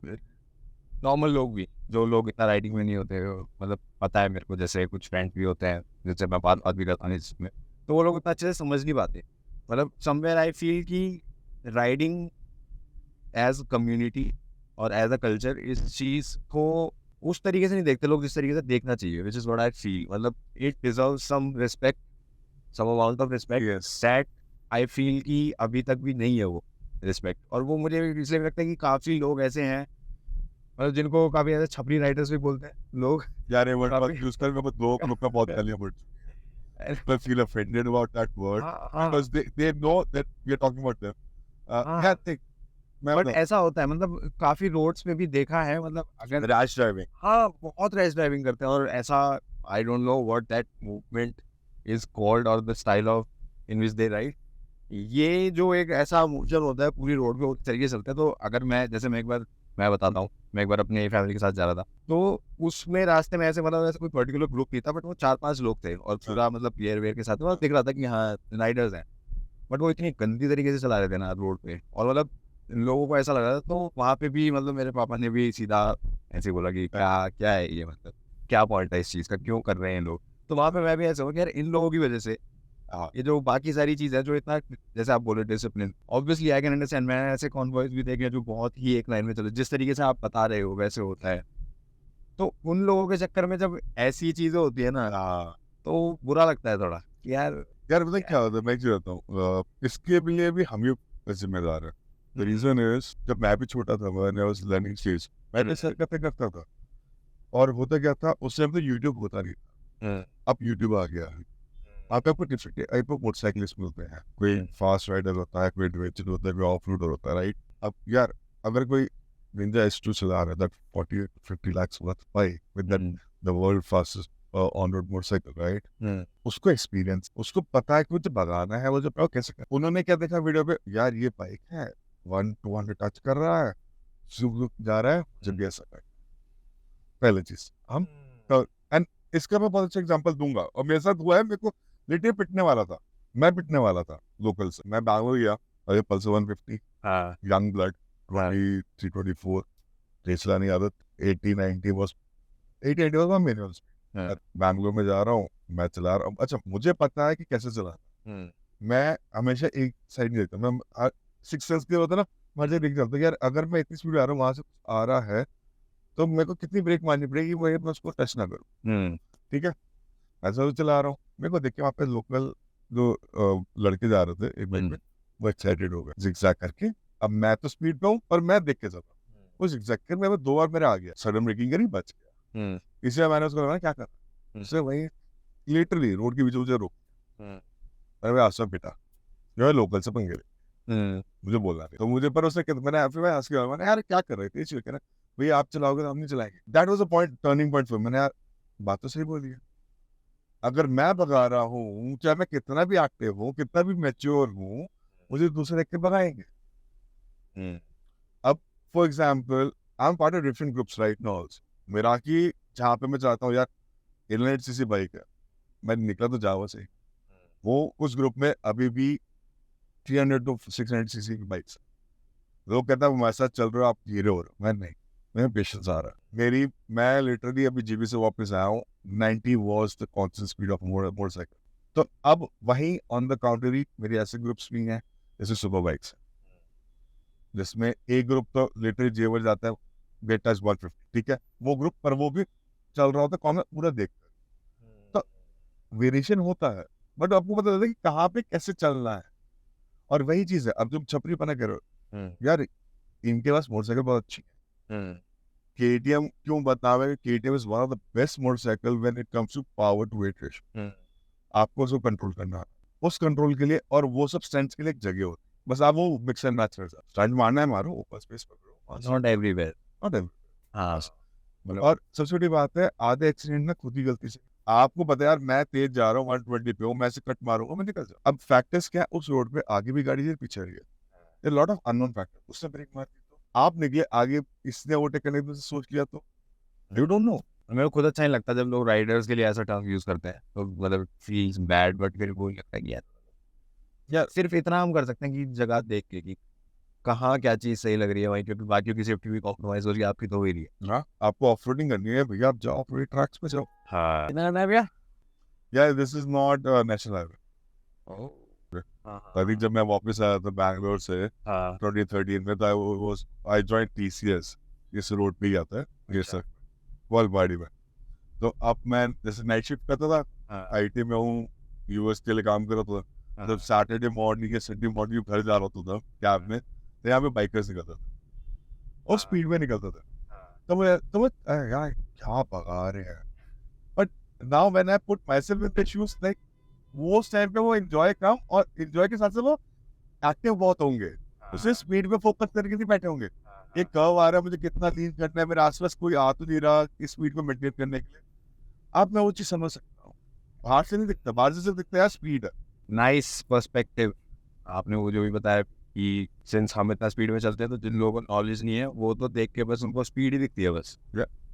नॉर्मल लोग भी, जो लोग इतना राइडिंग में नहीं होते, मतलब पता है मेरे को, जैसे कुछ फ्रेंड्स भी होते हैं जिससे मैं बात भी करता हूँ इसमें, तो वो लोग इतना अच्छे से समझ नहीं पाते. मतलब समवेयर आई फील कि राइडिंग एज कम्युनिटी और एज अ कल्चर इस चीज़ को उस तरीके से नहीं देखते लोग जिस तरीके से देखना चाहिए, which is what I feel. मतलब it deserve some respect, some amount of respect that I feel कि अभी तक भी नहीं है वो रिस्पेक्ट. और वो मुझे इसलिए लगता है कि काफ़ी लोग ऐसे हैं, मतलब जिनको काफ़ी ऐसे छपरी राइडर्स भी बोलते हैं लोग. यार ये वर्ड मत यूज कर, मेरे को दो ग्रुप में बहुत गालियां पड़ चुकी हैं. I feel offended about that word because they know that we are talking about them. Yeah, think but ऐसा होता है, मतलब काफ़ी रोड्स में भी देखा है, मतलब अगर रैश ड्राइविंग, हाँ बहुत रैश ड्राइविंग करते हैं, और ऐसा I don't know what that movement is called और the style of in which they ride. ये जो एक ऐसा मोशन होता है पूरी रोड पे उस तरीके से चलता है. तो अगर मैं मैं बताता हूँ, मैं एक बार अपने फैमिली के साथ जा रहा था, तो उसमें रास्ते में ऐसे, मतलब ऐसे कोई पर्टिकुलर ग्रुप नहीं था, बट वो 4-5 लोग थे और पूरा मतलब गियर वेयर के साथ वो दिख रहा था कि हाँ राइडर्स हैं. बट वो इतनी गंदी तरीके से चला रहे थे ना रोड पे, और मतलब लोगों को ऐसा लग रहा था. तो वहाँ पे भी मतलब मेरे पापा ने भी सीधा ऐसे बोला कि क्या है ये, मतलब क्या पॉइंट है इस चीज़ का, क्यों कर रहे हैं लोग. तो वहाँ पे मैं भी ऐसा हूँ कि यार इन लोगों की वजह से ये जो बाकी सारी चीज़ है, जो इतना जैसे आप बोले discipline, obviously I can understand. मैंने ऐसे कॉन्वॉयज भी देखे जो बहुत ही एक लाइन में चले, जिस तरीके से आप बता रहे हो वैसे होता है. तो उन लोगों के चक्कर में जब ऐसी चीज़ें होती है ना, तो बुरा लगता है थोड़ा कि यार पता क्या होता है, मैं क्यों रहता हूँ, इसके लिए भी हम ही जिम्मेदार है. The reason is, जब मैं भी छोटा था, when I was learning skills, मैं सर करता था, और होता क्या था उस टाइम तो यूट्यूब होता नहीं था. अब यूट्यूब आ गया है, आपको डिफरेंट टाइप ऑफ मोटरसाइकिलिस्ट मिलते हैं. कोई फास्ट राइडर होता है, कोई एडवेंचर होता है, कोई ऑफ रोड होता है, राइट. अब यार अगर कोई निंजा S2 चला रहा है, that 40-50 lakhs worth by with that the world fastest on road motorcycle, right. उसको एक्सपीरियंस, उसको पता है कि मुझे भगाना है, वो जो कैसे कर. उन्होंने क्या देखा वीडियो पे, यार ये बाइक है 100-200 टच कर रहा है, जा रहा है, जब भी ऐसा कर. पहले चीज हम एंड इसका मैं बहुत अच्छा एग्जांपल दूंगा, और मेरे साथ हुआ है. मेरे को लिटरली पिटने वाला था, मैं पिटने वाला था लोकल से. मैं बैंगलोर गया, अरे पल्सर 150, यंग ब्लड 23-24, रेस चलाने की आदत, 80-90 वाज मिनिमम. बैंगलोर में जा रहा हूँ, मैं चला रहा हूँ. अच्छा मुझे पता है कि कैसे चलाना. मैं हमेशा एक साइड नहीं देखता, मैं 6 सेंस के होता है ना, मुझे देख चलता है यार अगर मैं इतनी स्पीड आ रहा हूँ, वहां से आ रहा है, तो मेरे को कितनी ब्रेक मारनी पड़ेगी वो मैं उसको टच ना करूँ. ठीक है, ऐसा तो चला रहा हूँ. मेरे को देख के वहाँ पे लोकल लड़के जा रहे थे एक बाइक में, वो एक्साइटेड हो गए जिगजैग करके। अब मैं तो स्पीड पे हूँ पर मैं देख के चल रहा हूँ, वो जिगजैग कर मैं 2 बार मेरा आ गया, सडन ब्रेकिंग करी, बच गया। इसलिए मैंने उसको लगा क्या कर, उससे वही लिटरली रोड के बीच मुझे रोक, मैंने आसपास पिटा, जो है लोकल से पंगे ले, मुझे बोलना नहीं तो मुझे, पर उसने मैंने फिर मैं हंस के मैंने यार क्या कर रहे थे, इसलिए कह रहा भैया आप चलाओगे तो हम नहीं चलाएंगे। That was a point, turning point for मैंने, यार बात तो सही बोली है, अगर मैं भगा रहा हूँ चाहे मैं कितना भी एक्टिव हूँ, कितना भी मैच्योर हूँ, मुझे दूसरे देख के भगाएंगे। अब for example I am part of different groups right now, मेरा कि जहाँ पे मैं चाहता हूँ यार 1100cc बाइक है, मैं निकला तो जावा से, वो उस ग्रुप में अभी भी 300 to 600cc की बाइक्स, लोग कहता है हमारे साथ चल रहे हो आप हीरो हो रहे हो, मैं नहीं, मेरा पेशेंस आ रहा है। मैं लिटरली अभी जीबी से वापस आया हूँ, 90 was the constant speed of motorcycle. तो अब वहीं ऑन द काउंटरी मेरे ऐसे ग्रुप्स भी हैं जैसे सुपर बाइक्स, जिसमें एक ग्रुप तो लिटरली जेवर जाता है गेट टच 150, ठीक है, वो ग्रुप पर वो भी चल रहा होता है कॉमन पूरा देखकर, तो वेरिएशन होता है, बट आपको पता चलता है कि कहाँ पे कैसे चलना है। और वही चीज है, अब तुम छपरी पना करो यार, इनके पास मोटरसाइकिल बहुत अच्छी है, KTM क्यों बतावे, KTM is one of the best motorcycle when it comes to power to weight ratio, आपको उसको कंट्रोल करना है, उस कंट्रोल के लिए और वो सब स्टंट्स के लिए एक जगह होती है, बस आप वो मिक्स एंड मैच कर सकते, स्टंट मारना है मारो, ऊपर स्पेस पकड़ो, नॉट एवरीवेयर। Not every. हाँ, और सबसे बड़ी बात है, आधे एक्सीडेंट में खुद ही गलती से, आपको पता है यार मैं तेज जा रहा हूँ 120 पे हूँ, मैं से कट मारूंगा मैं निकल जाऊँ, अब फैक्टर्स क्या है, उस रोड पे आगे भी गाड़ी है पीछे रही है, लॉट ऑफ अननोन फैक्टर, उसने ब्रेक मार दी तो आप निकले आगे, इसने ओवरटेक करने की सोच लिया तो यू डोंट नो। मेरे को खुद अच्छा नहीं लगता जब लोग राइडर्स के लिए ऐसा टर्म यूज करते हैं, तो मतलब फील्स बैड, बट फिर वो लगता है कि यार सिर्फ इतना हम कर सकते हैं कि जगह देख के कि कहाँ क्या चीज़ सही लग रही है वहीं, क्योंकि बाकियों की सेफ्टी भी कॉम्प्रोमाइज हो रही है, आपकी तो हो ही रही है। हाँ, आपको ऑफ रोडिंग करनी है भैया, आप जाओ ऑफ रोड ट्रैक्स पे जाओ। हाँ, कितना करना है भैया? या this is not national highway. अभी जब मैं वापस आया था बैंगलोर से 2013 में, तो आई जॉइंड TCS, इस रोड पे ही आता है ये सर, वालबाड़ी में। तो अब मैं जैसे नाइट शिफ्ट करता था, IT में हूँ, US के लिए काम कर रहा था, जब सैटरडे मॉर्निंग या संडे मॉर्निंग घर जा रहा होता था कैब में, तो यहाँ पे बाइकर्स निकलता था और स्पीड में निकलता था, तो मैं यार क्या भगा रहे हैं, but now when I put my self in the shoes, like वो उस टाइम पे वो एंजॉय कम और एंजॉय के साथ साथ वो एक्टिव बहुत होंगे, उसे स्पीड पे फोकस करके नहीं बैठे होंगे, एक कर्व आ रहा है मुझे कितना लीन करना है, मेरे आसपास कोई आ तो नहीं रहा इस स्पीड को मेंटेन करने के लिए, अब मैं वो चीज समझ सकता हूँ, बाहर से नहीं दिखता, बाहर से सिर्फ दिखता है यार स्पीड है। नाइस पर्सपेक्टिव आपने वो जो भी बताया कि सिंस हम इतना स्पीड में चलते हैं, तो जिन लोगों को नॉलेज नहीं है वो तो देख के बस उनको स्पीड ही दिखती है बस,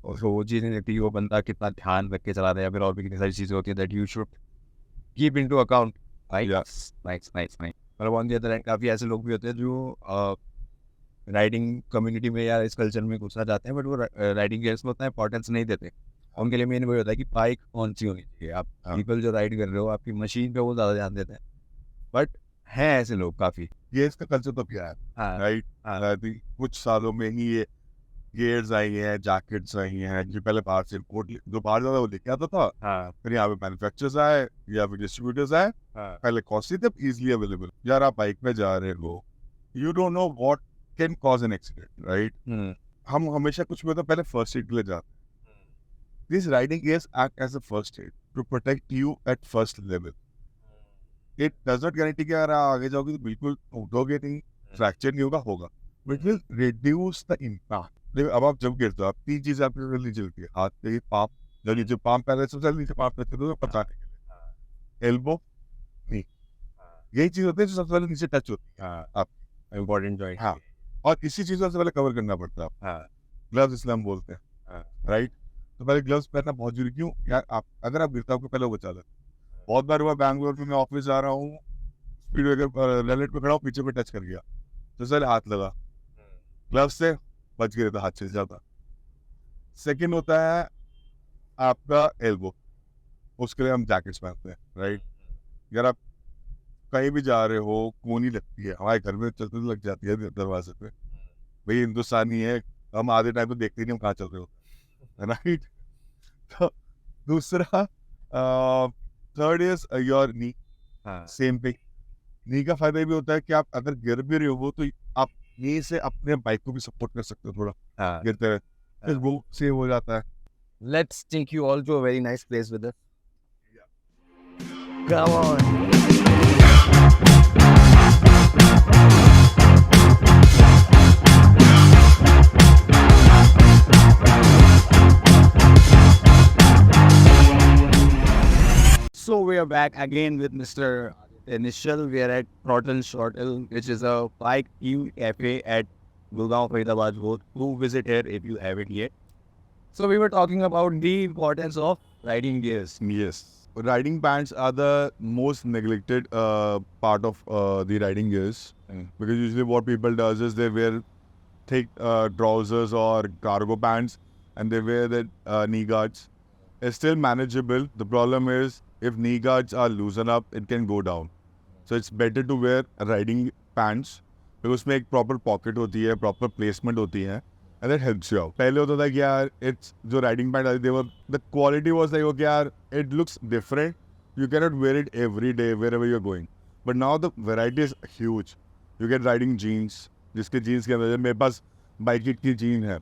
और वो चीज़ नहीं दिखती कि वो बंदा कितना ध्यान रख के चला रहा है, या फिर और भी कितनी सारी चीज़ें होती है that you should keep into account. Nice nice nice nice. मतलब ऑन द अदर हैंड काफ़ी ऐसे लोग भी होते हैं जो राइडिंग कम्युनिटी में या इस कल्चर में घुसना चाहते हैं, बट वो राइडिंग गेयर्स में उतना इंपॉर्टेंस नहीं देते, उनके लिए मेन वही होता है कि बाइक कौन सी होनी चाहिए, आप पीपल जो राइड कर रहे हो आपकी मशीन पे वो ज़्यादा ध्यान देते हैं, बट हैं ऐसे लोग काफ़ी। ये इसका कल्चर तो क्या है, राइट, आई थिंक कुछ सालों में ही ये गियर्स आई हैं, जैकेट्स आई हैं, जो पहले बाहर से इम्पोर्ट, जो बाहर ज्यादा वो लेके आता था, फिर यहाँ पे मैन्युफैक्चरर्स आए या फिर डिस्ट्रीब्यूटर्स आए, पहले कॉस्टली थे, इजीली अवेलेबल। यार आप बाइक पे जा रहे हो, you don't know what can cause an accident, right, हम हमेशा कुछ भी होता है पहले फर्स्ट एड के लिए जाते हैं, this riding gears act as a first aid to protect you at first level, it does not guarantee कि अगर आप आगे जाओगे तो बिल्कुल उठोगे नहीं, फ्रैक्चर नहीं होगा, but will reduce the impact. देखो अब आप जब गिरते हो, आप 3 चीजें आपकी जल्दी चलती है, हाथ पे पाम, जब नीचे पाम पहले सबसे नीचे पाम करते हो पचाने के लिए, एल्बो, नी, यही चीज होती है जो सबसे पहले नीचे टच होती है आप इम्पोर्टेंट जॉइंट। हाँ, और इसी चीज को सबसे पहले कवर करना पड़ता है, ग्लव्स इसलिए हम बोलते हैं, राइट, तो पहले ग्लव्स पहनना बहुत जरूरी, क्यों यार, आप अगर आप गिरते हो आपको पहले वो बचा लेते। बहुत बार हुआ बैंगलोर में, मैं ऑफिस जा रहा हूँ, स्पीड ब्रेकर रेलेट पे खड़ा हूँ, पीछे पे टच कर गया, तो सर हाथ लगा, ग्लव्स से बच गए तो हाथ चल जाता। सेकंड होता है आपका एल्बो, उसके लिए हम जैकेट्स पहनते हैं, राइट, अगर आप कहीं भी जा रहे हो, कोनी लगती है, हमारे घर में चलते लग जाती है दरवाजे पे, भाई हिंदुस्तानी है, हम आधे टाइम तो देखते ही नहीं हम कहाँ चल रहे होते, राइट। तो दूसरा, थर्ड इज योर नी, हाँ सेम पे। नी का फायदा ये भी होता है कि आप अगर गिर भी रहे हो तो आप ये से अपने बाइक को भी सपोर्ट कर सकते हो थोड़ा हाँ गिरते हुए, फिर वो सेव हो जाता है। Let's take you all to a very nice place with us. Come on. So we are back again with Mr. Initial. We are at Throttle Shortle, which is a bike themed cafe at Gurgaon Faridabad Road. Do visit here if you haven't yet. So we were talking about the importance of riding gears. Yes. Riding pants are the most neglected part of the riding gears, because usually what people does is they wear thick trousers or cargo pants and they wear the knee guards. It's still manageable. The problem is if knee guards are loosened up, it can go down. So it's better to wear riding pants because उसमें एक proper pocket होती है, proper placement होती है, and that helps you out. पहले होता था कि यार it's जो riding pant आती थी, the quality was like okay यार it looks different. You cannot wear it every day wherever you're going. But now the variety is huge. You get riding jeans, जिसके jeans के अंदर मेरे पास Bikit की jean है.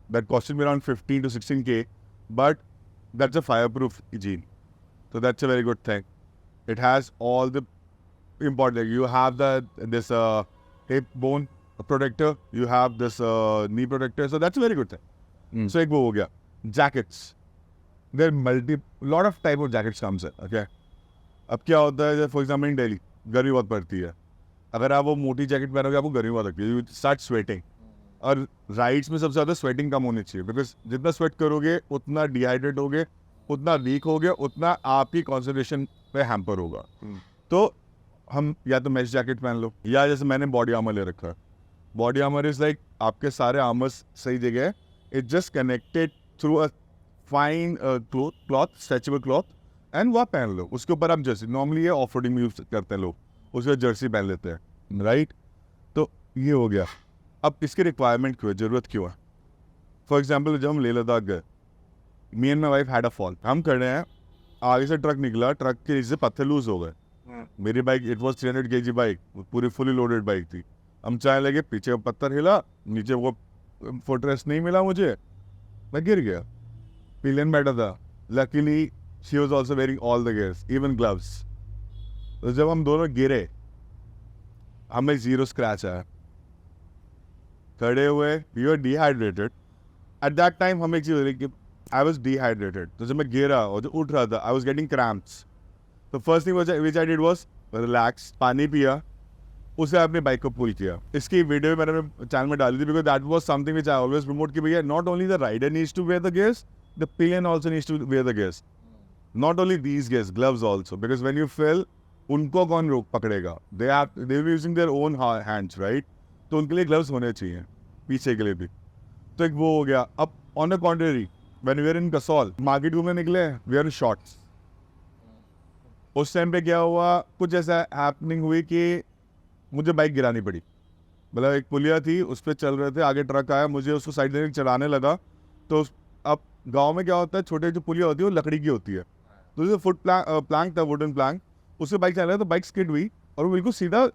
That costed me around 15 to 16K, but that's a fireproof jean. So that's a very good thing. It has all the important. You have this hip bone protector. You have this knee protector. So that's a very good thing. So एक वो हो गया. Jackets. There are lot of type of jackets comes in. Okay. अब क्या होता है, फॉर एग्जाम्पल इन दिल्ली गर्मी बहुत पड़ती है, अगर आप वो मोटी जैकेट पहनोगे आपको गर्मी बहुत लगती है, यू स्टार्ट स्वेटिंग। और राइड्स में सबसे ज़्यादा स्वेटिंग कम होनी चाहिए, बिकॉज जितना स्वेट करोगे उतना डिहाइड्रेट होगे, उतना वीक होगे, उतना आपकी कॉन्सेंट्रेशन पे हैम्पर होगा। तो हम या तो मैच जैकेट पहन लो, या जैसे मैंने बॉडी आर्मर ले रखा है। बॉडी आर्मर इज़ लाइक आपके सारे आर्मर्स सही जगह है, it just connected through a fine cloth, stretchable cloth, and वह पहन लो। उसके ऊपर आप जर्सी, नॉर्मली ये ऑफ रोडिंग में यूज करते हैं लोग, उसके जर्सी पहन लेते हैं, राइट। तो ये हो गया। अब इसकी रिक्वायरमेंट क्यों है, ज़रूरत क्यों है? फॉर एग्जाम्पल जब हम लेह लद्दाख गए, me and my wife had a fall, हम खड़े हैं, आगे से ट्रक निकला, ट्रक के नीचे पत्थर लूज हो गए। मेरी bike it was 300 kg bike, पूरी फुली लोडेड बाइक थी। हम चाय लगे, पीछे पत्थर हिला, नीचे वो फुटरेस्ट नहीं मिला मुझे, मैं गिर गया। पिलियन बैठा था, luckily she was also wearing all the gears, even gloves. तो जब हम दोनों गिरे, हमें 0 स्क्रैच आया। खड़े हुए, we were dehydrated at that time. हम एक चीज़ हो रही कि आई वॉज डिहाइड्रेटेड, तो जब मैं गिरा और जो उठ रहा था, आई वॉज गेटिंग क्रैम्प्स। तो first thing which I did was relax, पानी पिया, उसे अपनी बाइक को पुल किया। इसकी वीडियो मैंने चैनल में डाली थी, because that was something which I always promote कि भैया not only the rider needs to wear the gears, the pillion also needs to wear the gears, not only these gears, gloves also, because when you fell, उनको कौन रोक पकड़ेगा? They will be using their own hands, right. तो उनके लिए ग्लव्स होने चाहिए, पीछे के लिए भी। तो एक वो हो गया। अब on the contrary, when we are in Kasol, market घूमने निकले, वी आर इन शॉर्ट्स। उस टाइम पे क्या हुआ, कुछ ऐसा हैपनिंग हुई कि मुझे बाइक गिरानी पड़ी। मतलब एक पुलिया थी, उस पर चल रहे थे, आगे ट्रक आया, मुझे उसको साइड देने चलाने लगा। तो अब गांव में क्या होता है, छोटे जो पुलिया होती है वो लकड़ी की होती है, तो जो फुट प्लैंक था, वुडन प्लैंक, उससे बाइक चला रहा, तो बाइक स्किड हुई और वो बिल्कुल सीधा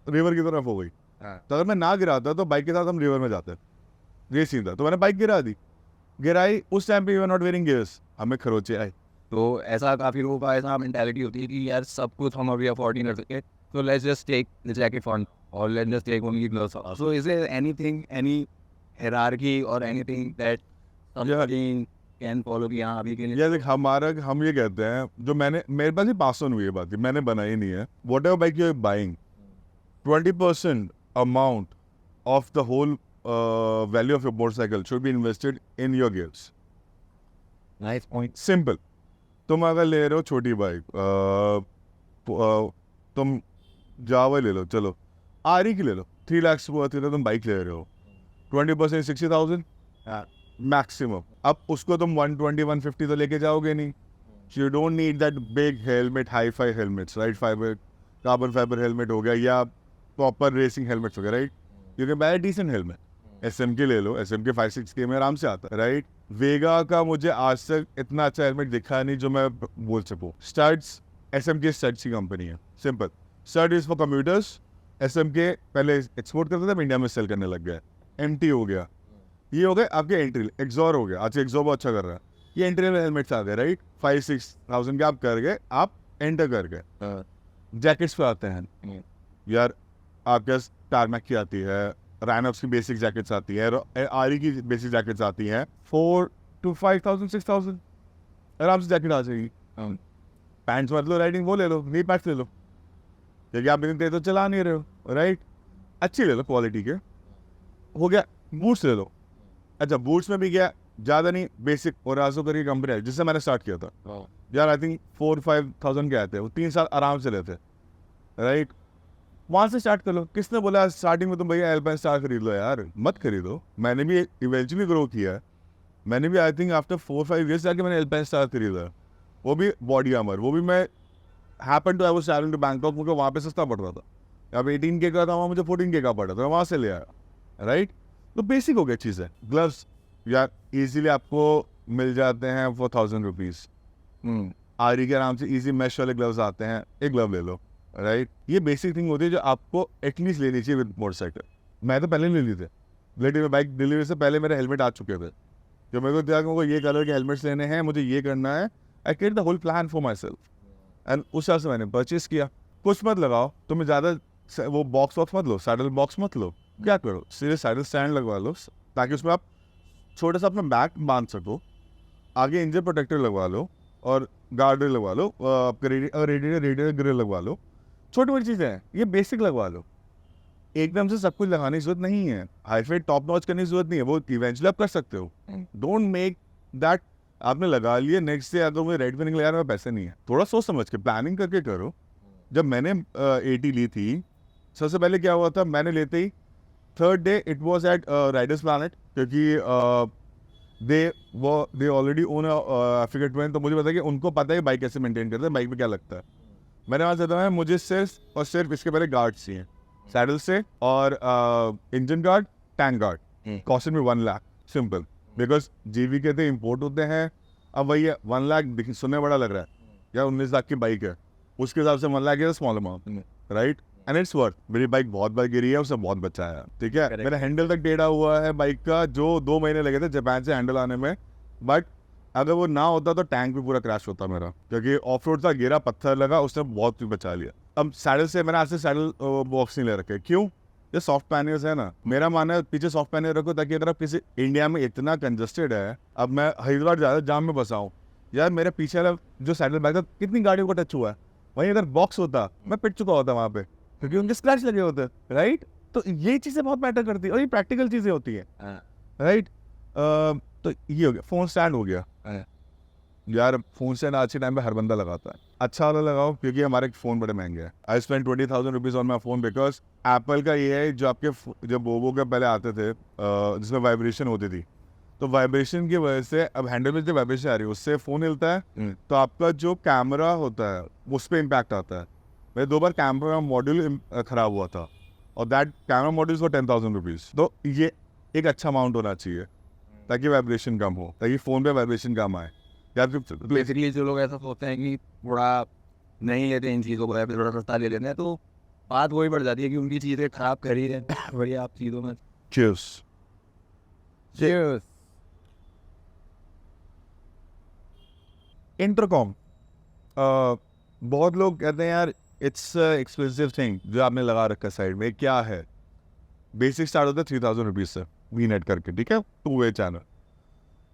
रिवर की तरफ हो गई। तो अगर मैं ना गिराता तो बाइक के साथ हम रिवर में जाते, ये सीन था। तो मैंने बाइक गिरा दी, गिराई। उस टाइम पे you are not wearing gears, हमें खरोचे आए। तो ऐसा काफ़ी लोगों का ऐसा मेंटालिटी होती है कि यार सब कुछ हम अभी अफोर्ड नहीं कर सकते, तो let's just take the jacket for और let's just take only gloves. So is there anything, any hierarchy or anything that somebody can follow कि हाँ अभी के लिए? ये देख, हम ये कहते हैं, जो मेरे पास ही पास ऑन हुई है बात, मैंने बनाई नहीं है। Whatever bike you are buying, 20% amount of the whole value of your motorcycle should be invested in your gears. Nice point. Simple. तुम अगर ले रहे हो छोटी बाइक, तुम जावा ले लो, चलो आरी की ले लो, 3 लाख तुम बाइक ले रहे हो, 20% 60,000 मैक्सिमम। अब उसको तुम 120-150 तो लेके जाओगे नहीं। You don't need that big helmet, hi fi helmets, right. Fibre, carbon fibre helmet हो गया, या प्रॉपर रेसिंग हेलमेट्स हो गया, right. You can buy decent helmet. SM के ले लो, SM के 5-6K में आराम से आता है, राइट। वेगा का मुझे आज तक इतना अच्छा हेलमेट दिखा नहीं जो मैं बोल सकूँ। स्टड्स SMK स्टड्स की कंपनी है, simple. Stud is for computers. SMK पहले एक्सपोर्ट करता था, अब इंडिया में सेल करने लग गया। MT हो गया, ये हो गए आपके एंट्री। एक्सॉर हो गया, आज एक्सॉर बहुत अच्छा कर रहा है। ये एंट्री लेवल हेलमेट्स आ गए, राइट, 5-6 thousand के आप कर गए, आप एंटर कर गए। जैकेट्स पे आते हैं यार, आपके पास टारमैक की आती है, रैनअप्स की बेसिक जैकेट्स आती है, आरी की बेसिक जैकेट्स आती हैं, 4 to 5,000 6,000 आराम से जैकेट आ जाएगी। पैंट्स मत लो, राइडिंग वो ले लो, नी पैंट्स ले लो, क्योंकि आप बिना तो चला नहीं रहे हो, राइट। अच्छी ले लो क्वालिटी के, हो गया। बूट्स ले लो। अच्छा, बूट्स में भी क्या, ज़्यादा नहीं, बेसिक ओराजो करके कंपनी है जिससे मैंने स्टार्ट किया था यार। आई थिंक 4-5 thousand के आए थे, वो 3 साल आराम से लेते, राइट। वहाँ से स्टार्ट कर लो। किसने बोला स्टार्टिंग में तुम भैया एल्पाइन स्टार खरीद लो? यार मत खरीदो। मैंने भी इवेंचुअली ग्रो किया है। मैंने भी आई थिंक आफ्टर 4-5 years जाके मैंने एल्पाइन स्टार खरीदा, वो भी बॉडी आर्मर। वो भी मैं happen to I was travelling to Bangkok, मुझे वहाँ पे सस्ता पड़ रहा था। अब 18K का था, वहाँ मुझे 14K का पड़ा था, वहाँ से ले आया, राइट। तो बेसिक हो गया चीज़ है। ग्लव्स यार इजीली आपको मिल जाते हैं फॉर 1,000 रुपीज़। आरी के आराम से इजी मैश वाले ग्लव्स आते हैं, एक ग्लव ले लो, राइट। ये बेसिक थिंग होती है जो आपको एटलीस्ट लेनी चाहिए विद मोटरसाइकिल। मैं तो पहले ले ली थे, लेकिन बाइक डिलीवरी से पहले मेरे हेलमेट आ चुके थे। जो मेरे को दिया कि ये कलर के हेलमेट्स लेने हैं, मुझे ये करना है, I create the whole plan for myself, and उस हिसाब से मैंने परचेस किया। कुछ मत लगाओ, तुम्हें ज़्यादा वो बॉक्स वॉक्स मत लो, सैडल बॉक्स मत लो। क्या करो, सीधे सैडल स्टैंड लगवा लो, ताकि उसमें आप छोटा सा अपना बैग बांध सको। आगे इंजन प्रोटेक्टर लगवा लो, और गार्ड रेल लगवा लो, रेडिएटर ग्रिल लगवा लो। छोटी मोटी चीज़ें हैं, ये बेसिक लगवा लो। एकदम से सब कुछ लगाने की जरूरत नहीं है, हाईफाई टॉप नॉच करने की जरूरत नहीं है, वो इवेंचुअली आप कर सकते हो। डोंट मेक दैट आपने लगा लिए, नेक्स्ट से अगर मुझे रेड पे निकल, यार मेरे पैसे नहीं है। थोड़ा सोच समझ के प्लानिंग करके करो। जब मैंने 80 ली थी, सबसे पहले क्या हुआ था, मैंने लेते ही third day it was at riders planet, क्योंकि they already own Africa twin, तो मुझे पता है कि उनको पता है बाइक कैसे मेंटेन करते हैं, बाइक में क्या लगता है। मैंने वहाँ से बताया मुझे सिर्फ और सिर्फ इसके पहले गार्ड्स चाहिए, सैडल से, और engine guard, tank guard, cost में 1 लाख, सिंपल। बिकॉज जीवी के थे, इम्पोर्ट होते हैं। अब वही है, 1 लाख सुनने बड़ा लग रहा है यार, 19 लाख की बाइक है, उसके हिसाब से 1 लाख है small amount, right. And it's worth. मेरी बाइक बहुत बार गिरी है, उससे बहुत बचा है, ठीक है। Correct. मेरा हैंडल तक टेढ़ा हुआ है बाइक का, जो 2 महीने लगे थे जापान से हैंडल आने में, बट अगर वो ना होता तो टैंक भी पूरा क्रैश होता मेरा, क्योंकि ऑफ रोड था, गिरा, पत्थर लगा, उसने बहुत कुछ बचा लिया। अब सैडल से मैंने आज से सैडल बॉक्स नहीं ले रखे, क्यों? ये सॉफ्ट पैनल्स है ना, मेरा मानना है पीछे सॉफ्ट पैनल रखो, ताकि अगर आप किसी, इंडिया में इतना कंजस्टेड है, अब मैं हरिद्वार ज़्यादा जाम में बसा हूँ यार, मेरे पीछे वाला जो सैडल बैग था, कितनी गाड़ियों को टच हुआ है, वहीं अगर बॉक्स होता मैं पिट चुका होता वहाँ पे, क्योंकि उनके स्क्रैच लगे होते, राइट। तो ये चीज़ें बहुत मैटर करती है, और ये प्रैक्टिकल चीज़ें होती है, राइट। तो ये हो गया, फोन स्टैंड हो गया यार। फोन स्टैंड आज के टाइम पे हर बंदा लगाता है, अच्छा वाला लगाओ, क्योंकि हमारे फ़ोन बड़े महंगे हैं। I spend 20,000 rupees on my phone, because Apple का ये है, जो आपके जब बोबो के पहले आते थे, जिसमें वाइब्रेशन होती थी, तो वाइब्रेशन की वजह से अब हैंडल में जो वाइब्रेशन आ रही है, उससे फ़ोन हिलता है, तो आपका जो कैमरा होता है उस पर इम्पैक्ट आता है। मेरे 2 बार कैमरा मॉड्यूल ख़राब हुआ था, और that camera module for 10,000 rupees. तो ये एक अच्छा अमाउंट होना चाहिए, ताकि वाइब्रेशन कम हो, ताकि फ़ोन पे वाइब्रेशन कम आए। बेसिकली जो लोग ऐसा सोचते हैं कि थोड़ा नहीं लेते इन चीज़ों को, थोड़ा सस्ता ले लेते हैं, तो बात वही बढ़ जाती है कि उनकी चीज़ें खराब कर ही रहे हैं बढ़िया आप चीज़ों में। Cheers. Cheers. इंटरकॉम, बहुत लोग कहते हैं यार इट्स एक्सपेंसिव थिंग, जो आपने लगा रखा साइड में, क्या है? बेसिक स्टार्ट होता है 3,000 रुपीज़ से, वी नेट करके, ठीक है, 2-वे चैनल।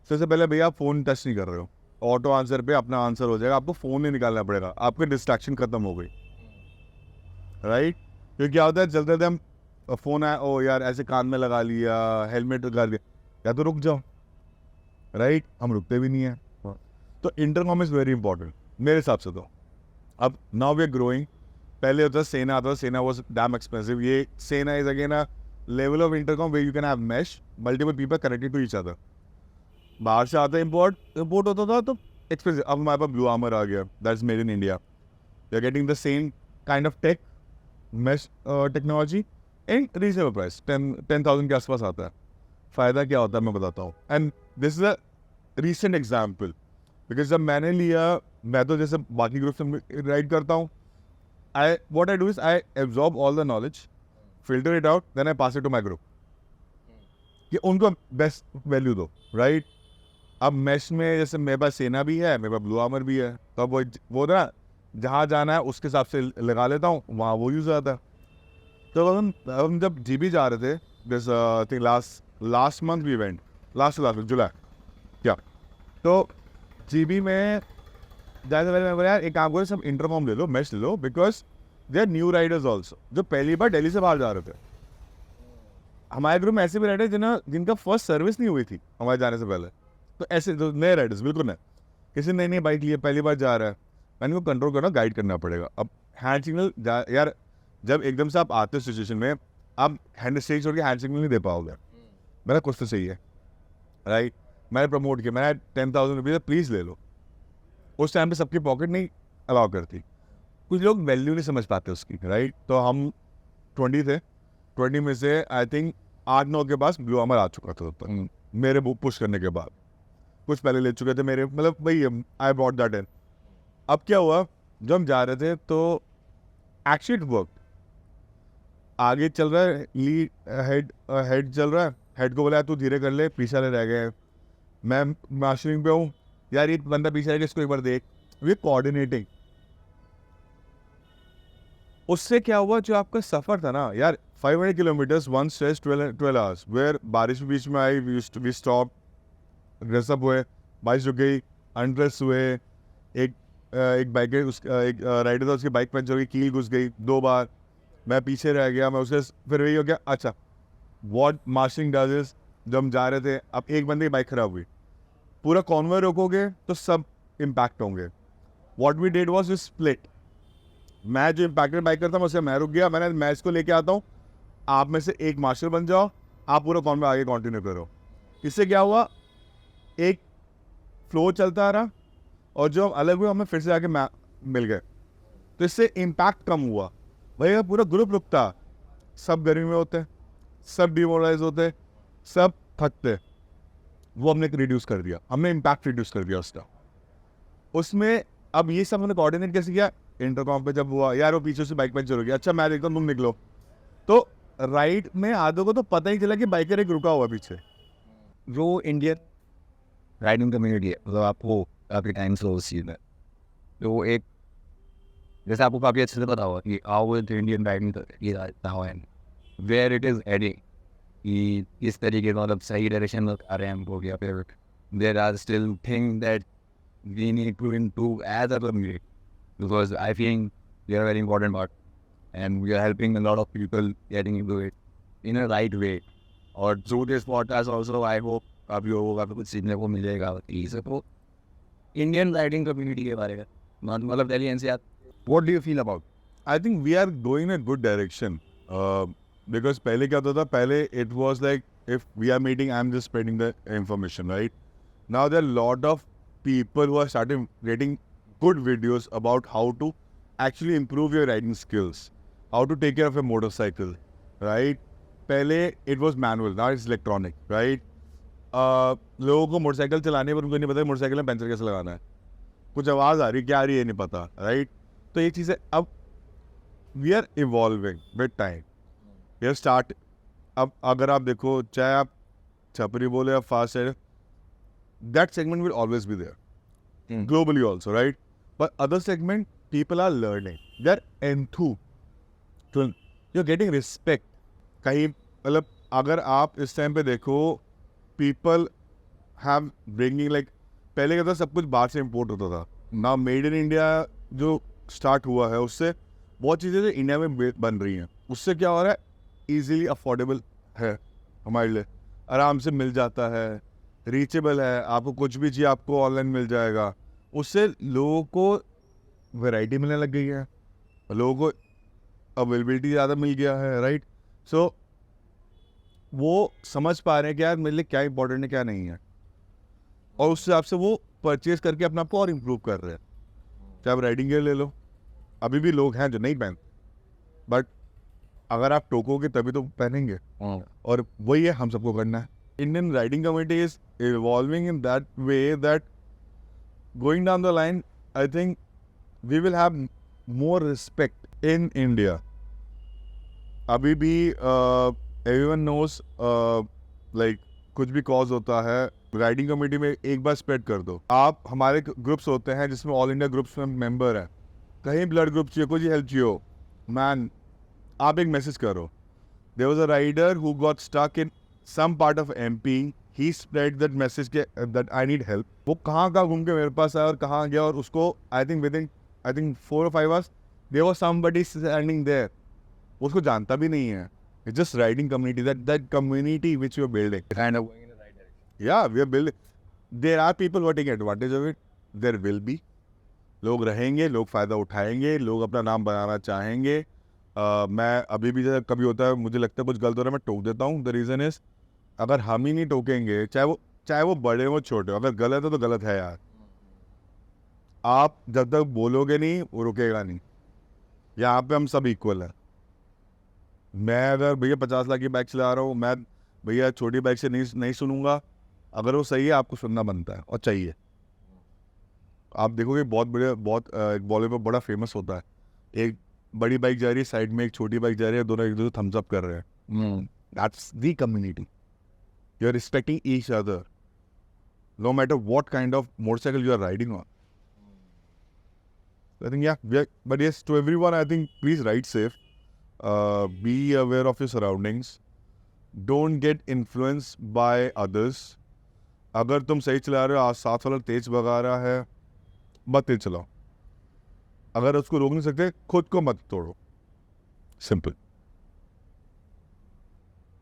सबसे पहले भैया आप फ़ोन टच नहीं कर रहे हो, ऑटो आंसर पे अपना आंसर हो जाएगा, आपको फ़ोन नहीं निकालना पड़ेगा, आपकी डिस्ट्रैक्शन खत्म हो गई, राइट। क्योंकि क्या होता है, चलते चलते हम फ़ोन आया, ओ यार ऐसे कान में लगा लिया, हेलमेट लगा लिया, या तो रुक जाओ, राइट। हम रुकते भी नहीं हैं, तो इंटरकॉम इज़ वेरी इंपॉर्टेंट मेरे हिसाब से। तो अब नाउ वी आर ग्रोइंग। पहले होता सेना आता था, सेना वॉज डैम एक्सपेंसिव। ये Sena is again a level of intercom where you can have mesh multiple people connected to each other. बाहर से आता है, इम्पोर्ट होता था तो एक्सपेंसिव। अब हमारे पास ब्लू आर्मर आ गया, that is made in India. We are getting the same kind of tech mesh technology in reasonable price, 10,000 के आसपास आता है। फ़ायदा क्या होता है मैं बताता हूँ, and this is a recent example, because जब मैंने लिया मैं तो जैसे बाकी ग्रुप से राइड करता हूँ, what I do is I absorb all the knowledge, filter it out, then I pass it to my group. कि उनको बेस्ट वैल्यू दो, राइट? अब मैश में जैसे मेरे पास सेना भी है, मेरे पास ब्लू आर्मर भी है, तो अब वो ना जहाँ जाना है उसके हिसाब से लगा लेता हूँ, वहाँ वो यूज़ आता है। तो हम जब जीबी जा रहे थे, this think last month we went, last July, क्या तो जीबी में जाने से पहले मैं बोला यार एक काम करो, सब इंटरकॉम ले लो, मैश ले लो, because they are new riders also, जो पहली बार दिल्ली से बाहर जा रहे थे। हमारे ग्रुप में ऐसे भी राइडर जिनका फर्स्ट सर्विस नहीं हुई थी हमारे जाने से पहले, तो ऐसे जो नए राइडर्स बिल्कुल नए, किसी नई नई बाइक लिए पहली बार जा रहा है, मैंने को कंट्रोल करना, गाइड करना पड़ेगा। अब हैंड सिग्नल यार जब एकदम से आप आते हो सिचुएशन में, आप हैंड स्टेज छोड़ के हैंड सिग्नल नहीं दे पाओगे, मेरा कुछ तो सही है, राइट? मैंने प्रमोट किया, मैंने 10,000 रुपीज़ प्लीज़ ले लो। उस टाइम पे सबकी पॉकेट नहीं अलाउ करती, कुछ लोग वैल्यू नहीं समझ पाते उसकी, राइट? तो हम 20 थे, 20 में से आई थिंक 8-9 के पास ब्लू आर्मर आ चुका था तो मेरे बुक पुश करने के बाद, कुछ पहले ले चुके थे मेरे, मतलब वही आई ब्रॉट दैट इन। अब क्या हुआ, जब हम जा रहे थे तो एक्चुअली वर्क आगे चल रहा है, लीड हेड चल रहा है, हेड को बोला तू धीरे कर ले, पीछे वाले रह गए, मैं मास्टरिंग पे हूँ, यार ये बंदा पीछे रह गया, इसको एक बार देख, वे कोऑर्डिनेटिंग। उससे क्या हुआ, जो आपका सफ़र था ना यार, 500 kilometres, one stretch 12 hours, where बारिश बीच में आई, वी स्टॉप, ड्रेसअप हुए, बारिश रुक गई, अनड्रेस हुए, एक बाइक एक राइडर था, उसकी बाइक पंचर हो गई, कील घुस गई 2 बार, मैं पीछे रह गया, मैं उसके फिर वही हो गया। अच्छा, वॉट मार्शलिंग डज इज, जब हम जा रहे थे, अब एक बंदे की बाइक खराब हुई, पूरा कॉन्वॉय रोकोगे तो सब इम्पैक्ट होंगे। What we did was split, मैं जो इम्पैक्टेड बाइक करता हूँ उससे मैं रुक गया, मैं इसको लेके आता हूँ, आप में से एक मार्शल बन जाओ, आप पूरा कॉन्वॉय आगे कंटिन्यू करो। इससे क्या हुआ, एक फ्लो चलता रहा, और जो हम अलग हुए हमें फिर से आके मिल गए, तो इससे इम्पैक्ट कम हुआ। भैया पूरा ग्रुप रुकता, सब गर्मी में होते, सब डिमोरलाइज होते, सब थकते, वो हमने रिड्यूस कर दिया, हमने इम्पैक्ट रिड्यूस कर दिया उसका। उसमें अब ये सब हमने कोऑर्डिनेट कैसे किया, इंटरकॉम पे जब हुआ, यार वो पीछे से बाइक पंचर हो गया, अच्छा मैं देखता हूँ तुम निकलो, तो राइड में आधों को तो पता ही चला कि बाइकर एक रुका हुआ पीछे। जो इंडियन राइडिंग कम्युनिटी है, मतलब आपको काफ़ी टाइम से उस चीज़ में, तो एक जैसे आपको काफ़ी अच्छे से पता होगा कि how is Indian riding now and where it is heading, कि इस तरीके का मतलब सही डायरेक्शन में आ रहे हैं हमको, या फिर there are still thing that we need to improve as a community, because I think they are very important part and we are helping a lot of people getting into it in a right way. और through this podcast also I hope काफ़ी लोगों का कुछ सीखने को मिलेगा तो इंडियन राइडिंग कम्युनिटी के बारे में, मतलब Delhi NCR, What do you feel about? I think we are going in a good direction. Because पहले क्या होता था, पहले it was like if we are meeting, I'm just spreading the information, right? Now there are a lot of people who are starting getting good videos about how to actually improve your riding skills, how to take care of a motorcycle, right? पहले it was manual, now it's electronic, right? लोगों को मोटरसाइकिल चलाने पर उनको नहीं पता मोटरसाइकिल में पेंचर कैसे लगाना है, कुछ आवाज़ आ रही क्या आ रही है नहीं पता, राइट? तो ये चीज़ें अब we are evolving with time, we start. अब अगर आप देखो, चाहे आप छपरी बोले या फास्ट है, that segment will always be there globally also, right? But other segment people are learning, they are enthu, you are getting respect. कहीं मतलब अगर आप इस टाइम पे देखो, पीपल हैव ब्रिंगिंग लाइक, पहले क्या था, सब कुछ बाहर से इम्पोर्ट होता था ना, मेड इन इंडिया जो स्टार्ट हुआ है उससे बहुत चीज़ें जो इंडिया में बन रही हैं, उससे क्या हो रहा है, इजीली अफोर्डेबल है हमारे लिए, आराम से मिल जाता है, रीचेबल है, आपको कुछ भी चाहिए आपको ऑनलाइन मिल जाएगा। उससे लोगों को वैरायटी मिलने लग गई है, लोगों को अवेलेबिलिटी ज़्यादा मिल गया है, राइट? सो वो समझ पा रहे हैं कि यार मेरे लिए क्या इंपॉर्टेंट है क्या नहीं है, और उस हिसाब से वो परचेज करके अपने आप को और इम्प्रूव कर रहे हैं। चाहे आप राइडिंग गियर ले लो, अभी भी लोग हैं जो नहीं पहनते, बट अगर आप टोकोगे तभी तो पहनेंगे, और वही है हम सबको करना है। Indian riding community is evolving in that way that going down the line I think we will have more respect in India. अभी भी everyone knows like कुछ भी कॉज होता है, राइडिंग कमेटी में एक बार स्प्रेड कर दो. आप हमारे ग्रुप्स होते हैं जिसमें ऑल इंडिया ग्रुप्स में मेंबर हैं, कहीं ब्लड ग्रुप चाहिए, कोई हेल्प चाहिए, मैन आप एक मैसेज करो. There was a rider who got stuck in some part of MP, he spread that message that I need help. वो कहाँ घूम के मेरे पास आया और कहाँ गया, और उसको I think within 4 or 5 hours there was somebody standing there. उसको जानता भी नहीं है. It's just riding community, that community which you're building. Kind of going in the right direction. Yeah, we are building. There are people who are taking advantage of it. There will be. लोग रहेंगे, लोग फ़ायदा उठाएंगे, लोग अपना नाम बनाना चाहेंगे. मैं अभी भी जब कभी होता है मुझे लगता है कुछ गलत हो रहा है, मैं टोक देता हूँ. द रीज़न इज़ अगर हम ही नहीं टोकेंगे, चाहे वो बड़े हो छोटे हो, अगर गलत है तो गलत है यार. आप जब तक बोलोगे नहीं वो रुकेगा नहीं. यहाँ पे हम सब इक्वल हैं. मैं अगर भैया 50 लाख की बाइक चला रहा हूँ, मैं भैया छोटी बाइक से नहीं सुनूंगा. अगर वो सही है आपको सुनना बनता है और चाहिए. आप देखोगे बहुत एक बॉलीवुड में बड़ा फेमस होता है, एक बड़ी बाइक जा रही है, साइड में एक छोटी बाइक जा रही है, दोनों एक दूसरे थम्स अप कर रहे हैं. That's the community. You are respecting each other no matter what kind of motorcycle you are riding on. I think but yes, to everyone I think please ride safe. Be aware of your surroundings. Don't get influenced by others. अगर तुम सही चला रहे हो, आज साथ वाला तेज भगा रहा है, मत तेज चलाओ. अगर उसको रोक नहीं सकते, खुद को मत तोड़ो. Simple.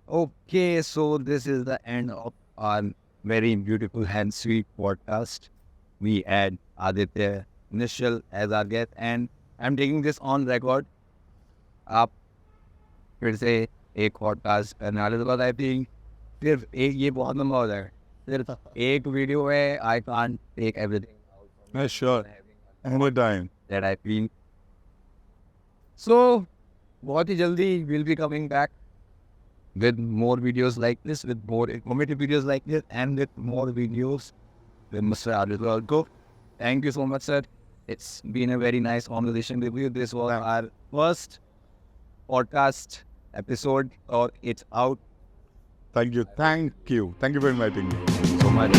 Okay, so this is the end of our very beautiful and sweet podcast. We had Aditya Nishal as our guest, and I'm taking this on record. आप फिर से एक पॉडकास्ट करने वाले, बिकॉज आई थिंक सिर्फ एक ये बहुत लंबा हो जाएगा. सिर्फ एक वीडियो में I can't take everything. Yeah, sure. Any time. That I feel. So बहुत ही जल्दी will be coming back with more videos like this, with more informative videos like this, and with more videos with Mr. Aditya Alko. Thank you so much, sir. It's been a very nice conversation with you. This was our first podcast episode, or it's out. Thank you. Thank you for inviting me. So much.